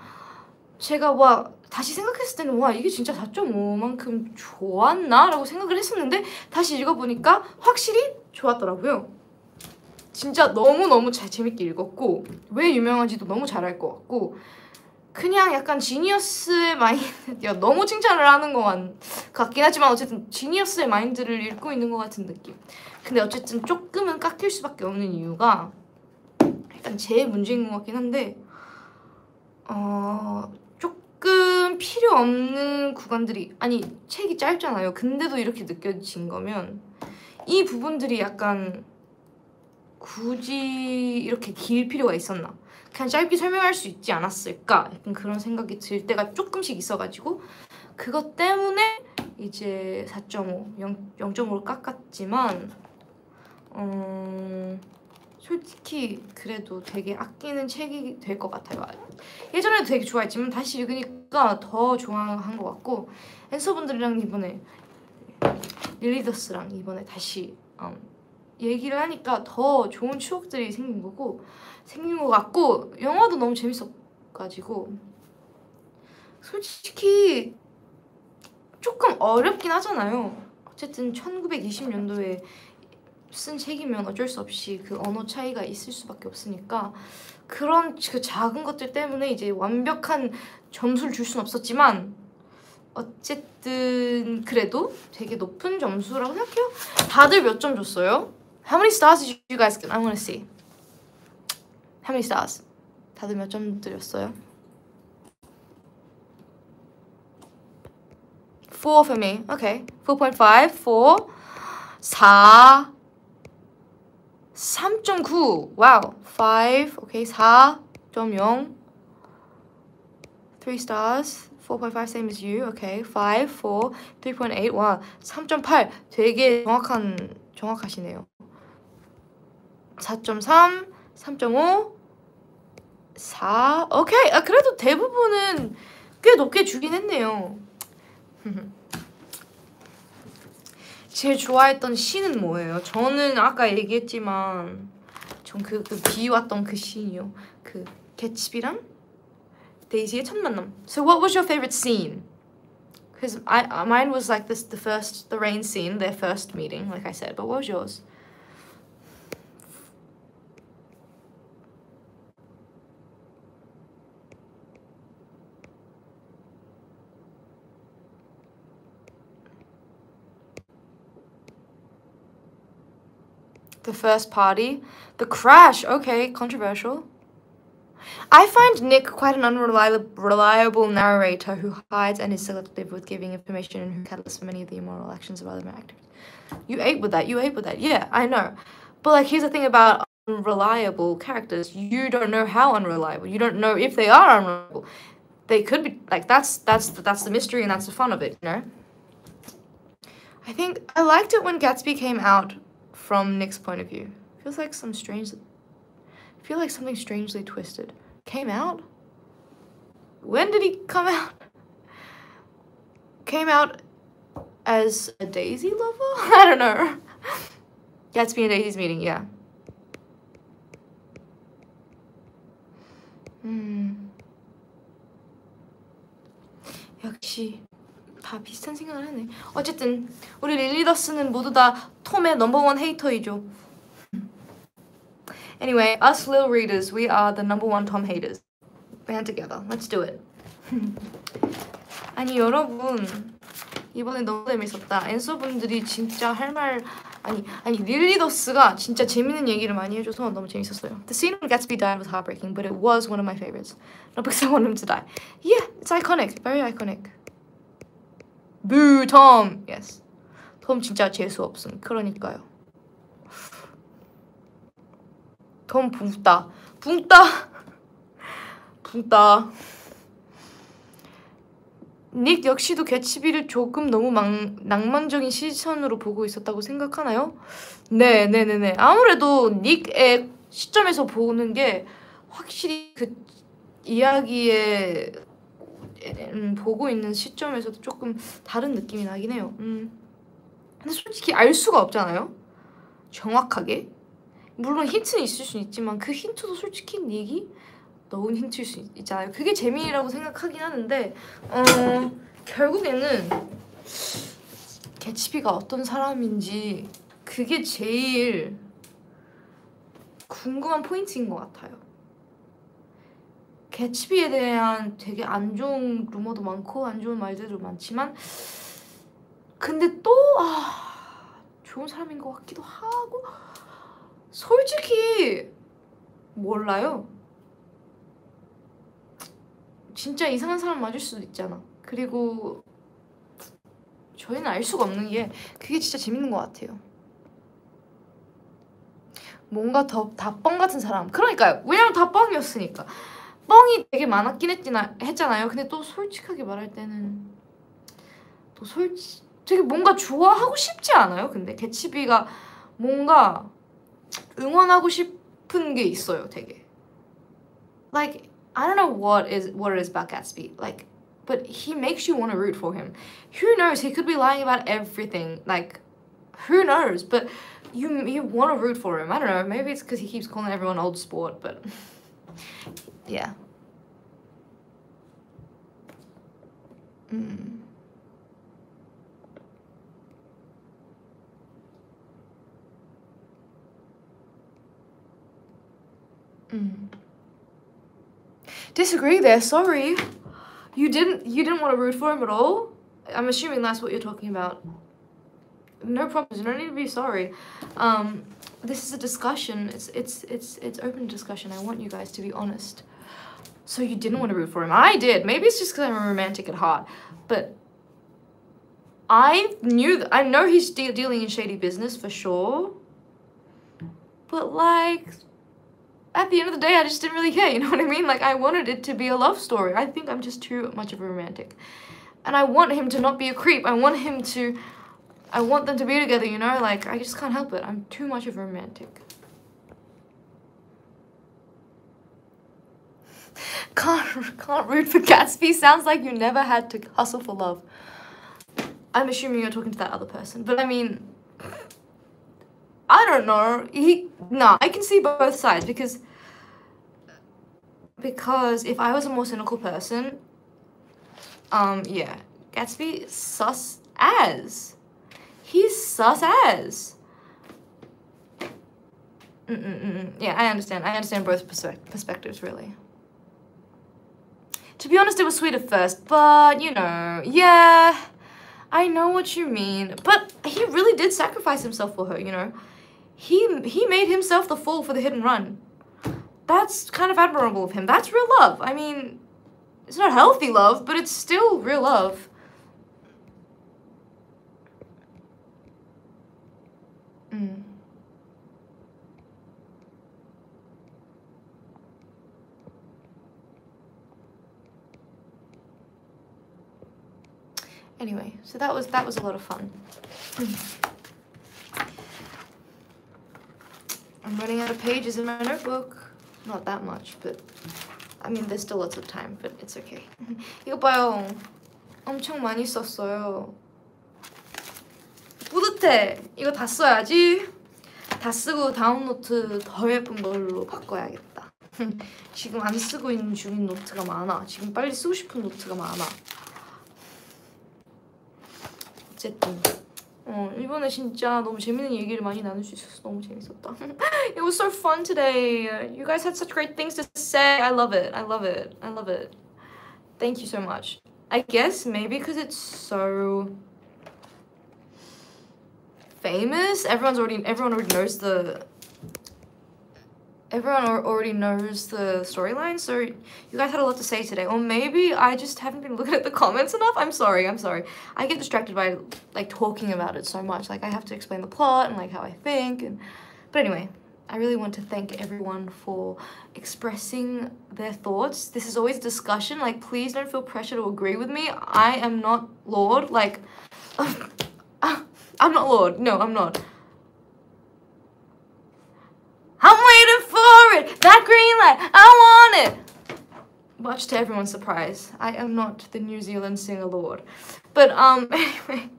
제가 다시 생각했을 때는 이게 진짜 4.5만큼 좋았나? 라고 생각을 했었는데 다시 읽어보니까 확실히 좋았더라고요. 진짜 너무너무 재밌게 읽었고 왜 유명한지도 너무 잘 알 것 같고 그냥 약간 지니어스의 마인드 너무 칭찬을 하는 것 같긴 하지만 어쨌든 지니어스의 마인드를 읽고 있는 것 같은 느낌. 근데 어쨌든 조금은 깎일 수밖에 없는 이유가 약간 제 문제인 것 같긴 한데 조금 필요 없는 구간들이 책이 짧잖아요. 근데도 이렇게 느껴진 거면 이 부분들이 약간 굳이 이렇게 길 필요가 있었나? 그냥 짧게 설명할 수 있지 않았을까? 약간 그런 생각이 들 때가 조금씩 있어가지고 그것 때문에 이제 4.5, 0.5를 깎았지만 솔직히 그래도 되게 아끼는 책이 될 것 같아요. 예전에도 되게 좋아했지만 다시 읽으니까 더 좋아한 것 같고 앤서분들이랑 이번에 릴리더스랑 이번에 다시 얘기를 하니까 더 좋은 추억들이 생긴 것 같고 영화도 너무 재밌어가지고 솔직히 조금 어렵긴 하잖아요. 어쨌든 1920년도에 쓴 책이면 어쩔 수 없이 그 언어 차이가 있을 수밖에 없으니까 그런 그 작은 것들 때문에 이제 완벽한 점수를 줄 수는 없었지만 어쨌든 그래도 되게 높은 점수라고 생각해요. 다들 몇 점 줬어요? How many stars did you guys get? I want to see. How many stars? 다들 몇 점 드렸어요? 4 for me. Okay. 4.5, 4, 4, 3.9. Wow. 5, okay. 4.0. 3 stars. 4.5 same as you. Okay. 5, 4, 3.8. 와, 3.8. 되게 정확하시네요. 4.3, 3.5, 4. 오케이. 그래도 대부분은 꽤 높게 주긴 했네요. 제일 좋아했던 씬은 뭐예요? 저는 아까 얘기했지만 전 그 비왔던 그 씬이요. 그 개츠비랑 데이지의 첫 만남. So what was your favorite scene? Because mine was like the rain scene, their first meeting, like I said. But what was yours? The first party. The crash. Okay, controversial. I find Nick quite an unreliable narrator who hides and is selective with giving information and who catalysts for many of the immoral actions of other actors. You ate with that. Yeah, I know. But like, here's the thing about unreliable characters. You don't know how unreliable. You don't know if they are unreliable. They could be like that's the mystery and that's the fun of it, you know? I think I liked it when Gatsby came out from Nick's point of view. Feels like something strangely twisted. Came out? When did he come out? Came out as a Daisy lover? I don't know. Gatsby and Daisy's meeting, yeah. 역시 다 비슷한 생각을 하네. 어쨌든 우리 릴리더스는 모두 다 톰의 넘버원 헤이터이죠. Anyway, us Lil readers, we are the number1 Tom haters. Band together. Let's do it. 아니 여러분 이번에 너무 재밌었다. 앤서분들이 진짜 할 말 아니 릴리더스가 진짜 재밌는 얘기를 많이 해줘서 너무 재밌었어요. The scene when Gatsby died was heartbreaking, but it was one of my favorites. Not because I want him to die. Yeah, it's iconic. Very iconic. Boo, Tom. Yes. 톰 진짜 재수 없음. 그러니까요. 톰 붕따. 나 닉 역시도 개츠비를 조금 너무 낭만적인 시선으로 보고 있었다고 생각하나요? 네네네네. 아무래도 닉의 시점에서 보는 게 확실히 그 이야기에 보고 있는 시점에서도 조금 다른 느낌이 나긴 해요. 근데 솔직히 알 수가 없잖아요? 정확하게. 물론 힌트는 있을 수 있지만 그 힌트도 솔직히 닉이 넣은 힌트일 수 있잖아요. 그게 재미라고 생각하긴 하는데 결국에는 개츠비가 어떤 사람인지 그게 제일 궁금한 포인트인 것 같아요. 개츠비에 대한 되게 안 좋은 루머도 많고 안 좋은 말들도 많지만 근데 또 좋은 사람인 것 같기도 하고 솔직히 몰라요. 진짜 이상한 사람 맞을 수도 있잖아. 그리고 저희는 알 수가 없는 게 그게 진짜 재밌는 것 같아요. 뭔가 더 다 뻥 같은 사람. 그러니까요. 왜냐면 다 뻥이었으니까. 뻥이 되게 많았긴 했잖아요. 근데 또 솔직하게 말할 때는 또 되게 뭔가 좋아하고 싶지 않아요? 근데 개츠비가 뭔가 응원하고 싶은 게 있어요, 되게. Like I don't know what it is about Gatsby. Like, but he makes you want to root for him. Who knows? He could be lying about everything. Like, who knows? But you want to root for him. I don't know. Maybe it's because he keeps calling everyone old sport. But yeah. Disagree there, sorry. You didn't want to root for him at all? I'm assuming that's what you're talking about. No problems, you don't need to be sorry. This is a discussion. It's open discussion. I want you guys to be honest. So you didn't want to root for him. I did. Maybe it's just because I'm a romantic at heart. But I know he's dealing in shady business for sure. But like, at the end of the day, I just didn't really care, you know what I mean? Like, I wanted it to be a love story. I think I'm just too much of a romantic. And I want him to not be a creep. I want them to be together, you know? Like, I just can't help it. I'm too much of a romantic. Can't root for Gatsby. Sounds like you never had to hustle for love. I'm assuming you're talking to that other person. But I mean, I don't know. I can see both sides because if I was a more cynical person, yeah, Gatsby sus as. He's sus as. Yeah, I understand. I understand both perspectives, really. To be honest, it was sweet at first, but, you know, yeah, I know what you mean. But he really did sacrifice himself for her, you know. He made himself the fool for the hit and run. That's kind of admirable of him. That's real love. I mean, it's not healthy love, but it's still real love. Anyway, so that was a lot of fun. I'm running out of pages in my notebook. Not that much, but I mean there's still lots of time, but it's okay. 이거 봐요. 엄청 많이 썼어요. 뿌듯해. 이거 다 써야지. 다 쓰고 다음 노트 더 예쁜 걸로 바꿔야겠다. 지금 안 쓰고 있는 중인 노트가 많아. 지금 빨리 쓰고 싶은 노트가 많아. 어쨌든 이번에 진짜 너무 재밌는 얘기를 많이 나눌 수 있어서 너무 재밌었다. It was so fun today. You guys had such great things to say. I love it. I love it. I love it. Thank you so much. I guess maybe because it's so famous, everyone already knows the storyline, so you guys had a lot to say today. Or maybe I just haven't been looking at the comments enough. I'm sorry. I get distracted by like talking about it so much. Like I have to explain the plot and like how I think, but anyway, I really want to thank everyone for expressing their thoughts. This is always discussion. Like, please don't feel pressure to agree with me. I am not Lord. Like, I'm not Lord. No, I'm not. I'm waiting for it. That green light. I want it. Much to everyone's surprise, I am not the New Zealand singer Lord. But anyway,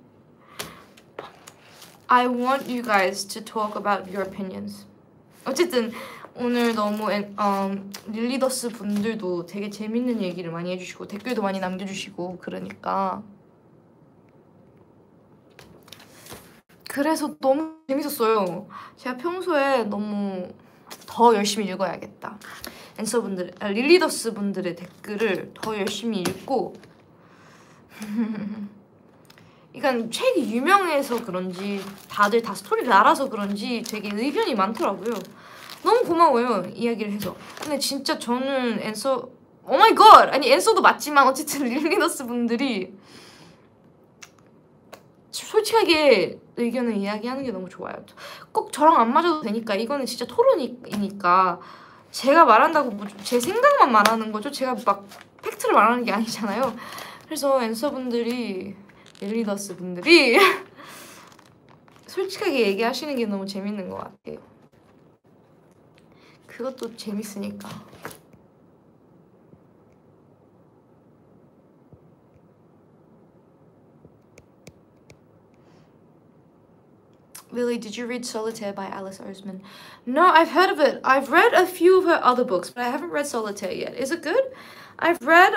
I want you guys to talk about your opinions. 어쨌든 오늘 너무 릴리더스 분들도 되게 재밌는 얘기를 많이 해주시고 댓글도 많이 남겨주시고 그러니까 그래서 너무 재밌었어요. 제가 평소에 너무 더 열심히 읽어야겠다. 릴리더스 분들의 댓글을 더 열심히 읽고 그러니까 책이 유명해서 그런지 다들 다 스토리를 알아서 그런지 되게 의견이 많더라고요. 너무 고마워요, 이야기를 해서. 근데 진짜 저는 오 마이 갓! 아니 앤서도 맞지만 어쨌든 릴리더스 분들이 솔직하게 의견을 이야기하는 게 너무 좋아요. 꼭 저랑 안 맞아도 되니까 이거는 진짜 토론이니까 제가 말한다고 제 생각만 말하는 거죠. 제가 막 팩트를 말하는 게 아니잖아요. 그래서 앤서 분들이 릴리더스 분들이 솔직하게 얘기하시는 게 너무 재밌는 것 같아요. 그것도 재밌으니까. Lily, did you read Solitaire by Alice Oseman? No, I've heard of it. I've read a few of her other books, but I haven't read Solitaire yet. Is it good? I've read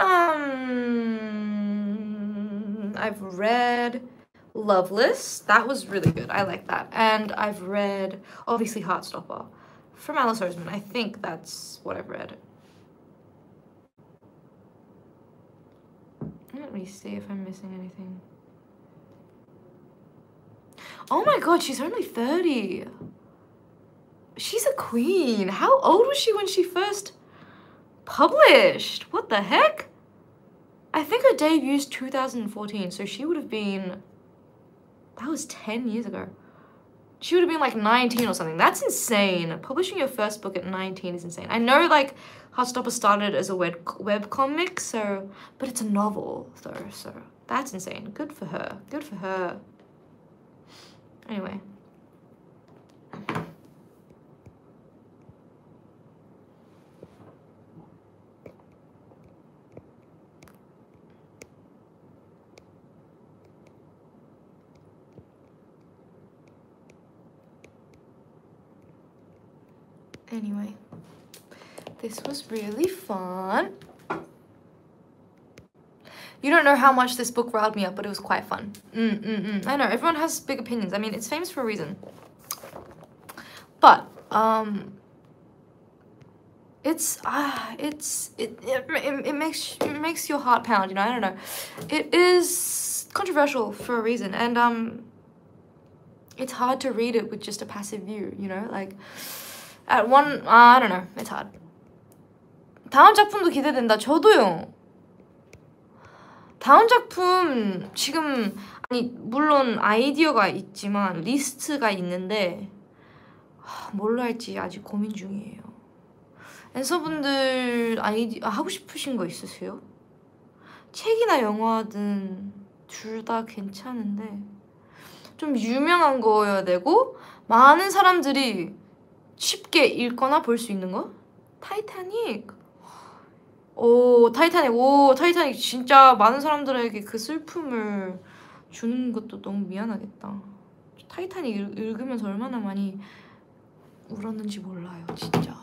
Loveless. That was really good. I like that. And I've read, obviously, Heartstopper from Alice Oseman. I think that's what I've read. Let me see if I'm missing anything. Oh my god, she's only 30. She's a queen. How old was she when she first published? What the heck? I think her debute's 2014, so she would have been... That was 10 years ago. She would have been like 19 or something. That's insane. Publishing your first book at 19 is insane. I know like Heartstopper started as a webcomic, so... But it's a novel, though, so... That's insane. Good for her. Good for her. Anyway. Anyway, this was really fun. You don't know how much this book riled me up, but it was quite fun. I know, everyone has big opinions. I mean, it's famous for a reason. But, it makes your heart pound, you know, I don't know. It is controversial for a reason, and, it's hard to read it with just a passive view, you know, like, at one, I don't know, it's hard. 다음 작품도 기대된다. 저도요. 다음 작품 지금 아니 물론 아이디어가 있지만 리스트가 있는데 뭘로 할지 아직 고민 중이에요. 앤서분들 하고 싶으신 거 있으세요? 책이나 영화든 둘 다 괜찮은데 좀 유명한 거여야 되고 많은 사람들이 쉽게 읽거나 볼 수 있는 거? 타이타닉. 타이타닉 진짜 많은 사람들에게 그 슬픔을 주는 것도 너무 미안하겠다. 타이타닉 읽으면서 얼마나 많이 울었는지 몰라요, 진짜.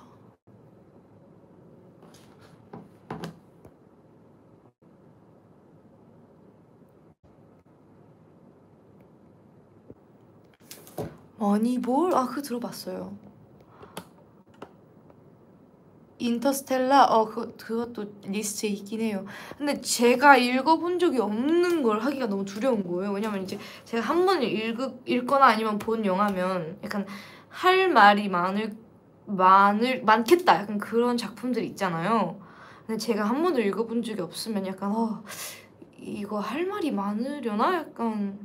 머니볼? 그거 들어봤어요. 인터스텔라? 그것도 리스트에 있긴 해요. 근데 제가 읽어본 적이 없는 걸 하기가 너무 두려운 거예요. 왜냐면 이제 제가 한 번 읽거나 아니면 본 영화면 약간 할 말이 많겠다. 약간 그런 작품들 있잖아요. 근데 제가 한 번도 읽어본 적이 없으면 약간 이거 할 말이 많으려나? 약간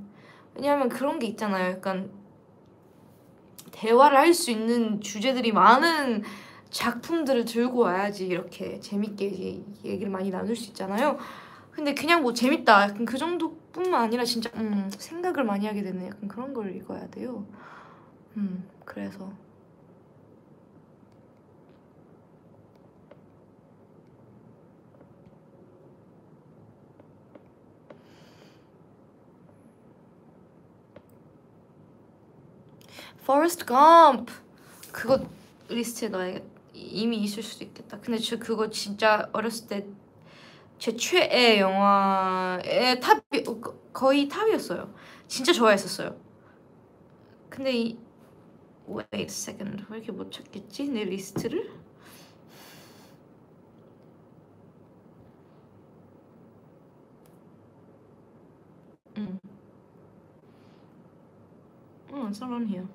왜냐면 그런 게 있잖아요. 약간 대화를 할 수 있는 주제들이 많은 작품들을 들고 와야지 이렇게 재밌게 얘기를 많이 나눌 수 있잖아요. 근데 그냥 뭐 재밌다 약간 그 정도뿐만 아니라 진짜 생각을 많이 하게 되는 약간 그런 걸 읽어야 돼요. 그래서 Forrest Gump 그거 리스트에 넣어야겠다. 이미 있을 수도 있겠다. 근데 저 그거 진짜 어렸을 때 제 최애 영화의 탑 거의 탑이었어요. 진짜 좋아했었어요. 근데 wait a second 왜 이렇게 못 찾겠지 내 리스트를? It's not on here.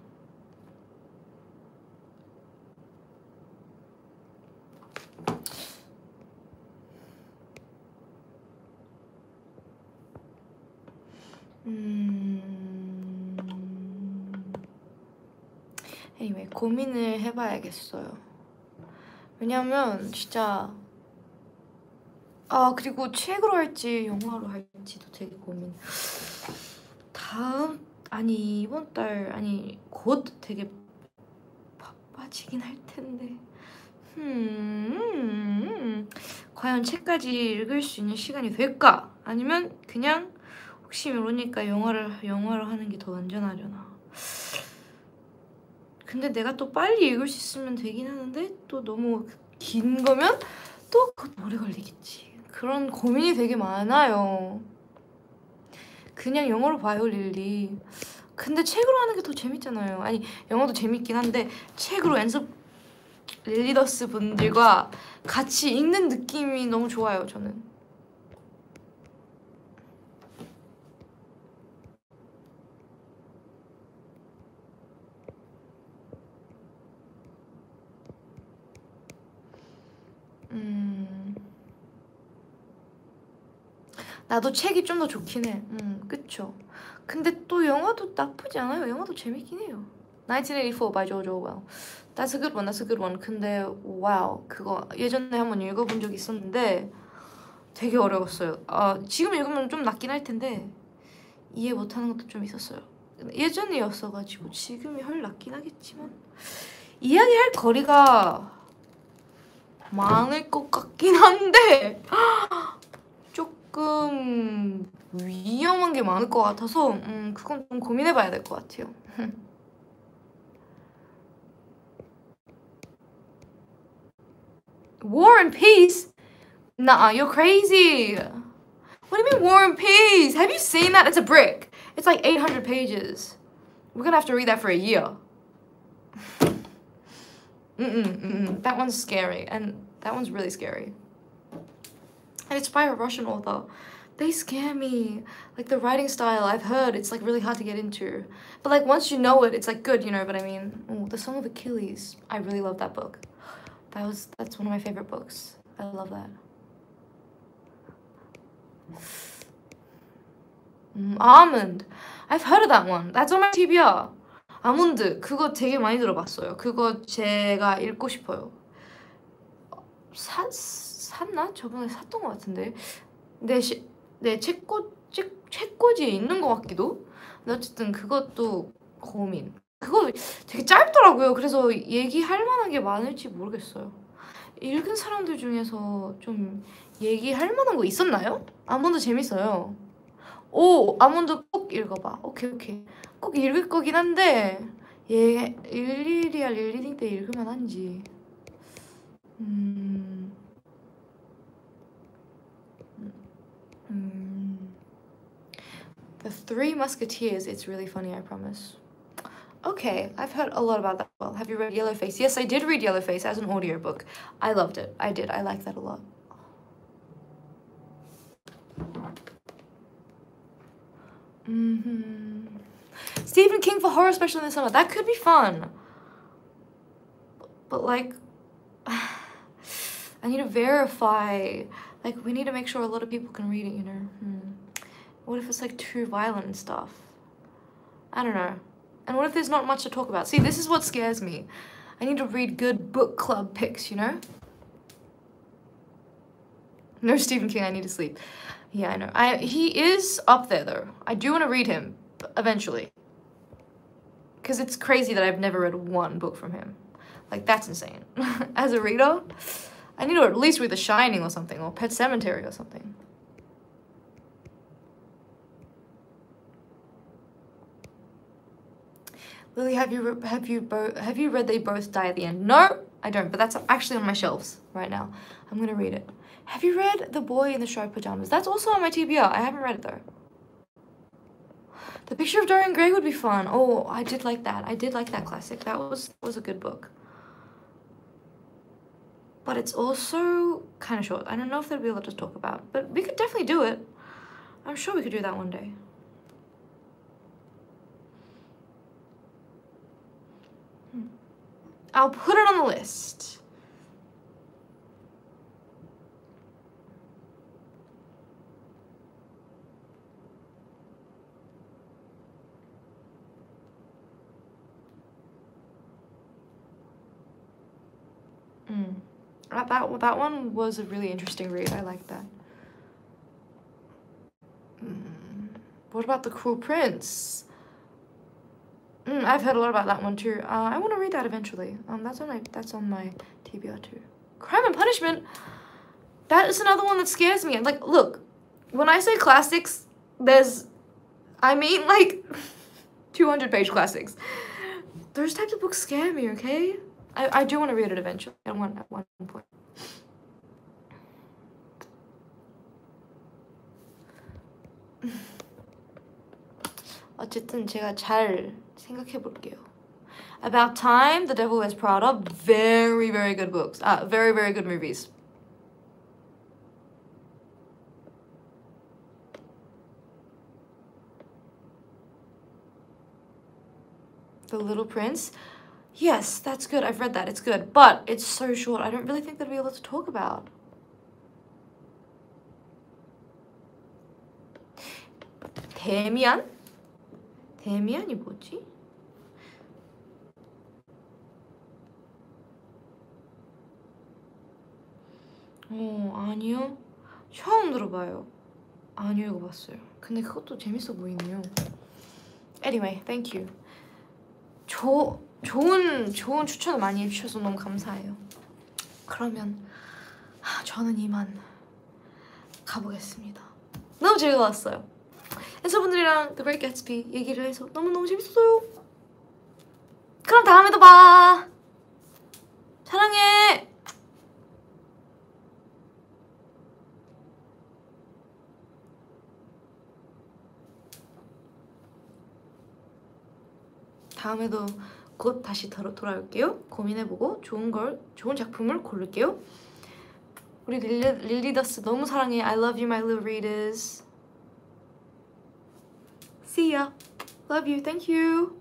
anyway 고민을 해봐야겠어요. 왜냐면 진짜 그리고 책으로 할지 영화로 할지도 되게 고민. 이번 달 곧 되게 바빠지긴 할 텐데 과연 책까지 읽을 수 있는 시간이 될까? 아니면 그냥 혹시 모르니까 영화로 하는 게 더 안전하려나? 근데 내가 또 빨리 읽을 수 있으면 되긴 하는데 또 너무 긴 거면 또 그것도 오래 걸리겠지. 그런 고민이 되게 많아요. 그냥 영어로 봐요 릴리. 근데 책으로 하는 게 더 재밌잖아요. 아니 영어도 재밌긴 한데 책으로 연습 릴리더스 분들과 같이 읽는 느낌이 너무 좋아요 저는. 나도 책이 좀 더 좋긴 해. 그쵸. 근데 또 영화도 나쁘지 않아요. 영화도 재밌긴 해요. 1984 by George Orwell. That's a good one. That's a good one. 근데 와우 그거 예전에 한번 읽어본 적이 있었는데 되게 어려웠어요. 지금 읽으면 좀 낫긴 할 텐데 이해 못하는 것도 좀 있었어요. 예전이었어가지고 지금이 훨 낫긴 하겠지만 이야기할 거리가 많을 것 같긴 한데 조금 위험한 게 많을 것 같아서 그건 좀 고민해봐야 될 것 같아요. War and Peace? Nah, you're crazy. What do you mean War and Peace? Have you seen that? It's a brick. It's like 800 pages. We're gonna have to read that for a year. That one's scary, and that one's really scary. And it's by a Russian author. They scare me. Like the writing style, I've heard it's like really hard to get into. But like once you know it, it's like good, you know what I mean? Oh, The Song of Achilles. I really love that book. That's one of my favorite books. I love that. Almond. I've heard of that one. That's on my TBR. 아몬드. 그거 되게 많이 들어봤어요. 그거 제가 읽고 싶어요. 샀나? 저번에 샀던 것 같은데. 내 책꽂이에 있는 것 같기도. 근데 어쨌든 그것도 고민. 그거 되게 짧더라고요. 그래서 얘기할 만한 게 많을지 모르겠어요. 읽은 사람들 중에서 좀 얘기할 만한 거 있었나요? 아몬드 재밌어요. 오, 아몬드 꼭 읽어봐. 오케이. 꼭 읽을 거긴 한데 일일이야 릴리딩 때 읽으면 한지. The Three Musketeers. It's really funny, I promise. Okay, I've heard a lot about that. Well, have you read Yellowface? Yes, I did read Yellowface as an audiobook. I loved it. I did. I liked that a lot. Stephen King for horror special in the summer. That could be fun. But like, I need to verify. Like, we need to make sure a lot of people can read it, you know? What if it's like too violent and stuff? I don't know. And what if there's not much to talk about? See, this is what scares me. I need to read good book club picks, you know? No Stephen King, I need to sleep. Yeah, I know. He is up there, though. I do want to read him, eventually. Because it's crazy that I've never read one book from him. Like, that's insane. As a reader, I need to at least read The Shining or something, or Pet Sematary or something. Lily, have you read They Both Die at the End? No, I don't, but that's actually on my shelves right now. I'm gonna read it. Have you read The Boy in the Striped Pajamas? That's also on my TBR. I haven't read it though. The Picture of Dorian Gray would be fun. Oh, I did like that. I did like that classic. That was a good book. But it's also kind of short. I don't know if there'll be a lot to talk about, but we could definitely do it. I'm sure we could do that one day. I'll put it on the list. That one was a really interesting read. I like that. What about The Cruel Prince? I've heard a lot about that one too. I want to read that eventually. That's on my TBR too. Crime and Punishment. That is another one that scares me. Like, look, when I say classics, I mean like 200-page classics. Those types of books scare me. Okay, I do want to read it eventually. At one point. 어쨌든 제가 잘 생각해 볼게요. About Time, The Devil Wears Prada, very, very good books. Very, very good movies. The Little Prince. Yes, that's good. I've read that. It's good. But it's so short. I don't really think there'll be a lot to talk about. 데미안? 데미안이 뭐지? 아니요. 처음 들어봐요. 안 읽어봤어요. 근데 그것도 재밌어 보이네요. Anyway, thank you. 좋은 추천을 많이 해주셔서 너무 감사해요. 그러면 저는 이만 가보겠습니다. 너무 즐거웠어요. 엔서분들이랑 The Great Gatsby 얘기를 해서 너무너무 재밌었어요. 그럼 다음에도 봐. 사랑해. 다음에도 곧 다시 돌아올게요. 고민해보고 좋은 작품을 고를게요. 우리 릴리더스 너무 사랑해. I love you, my little readers. See ya. Love you. Thank you.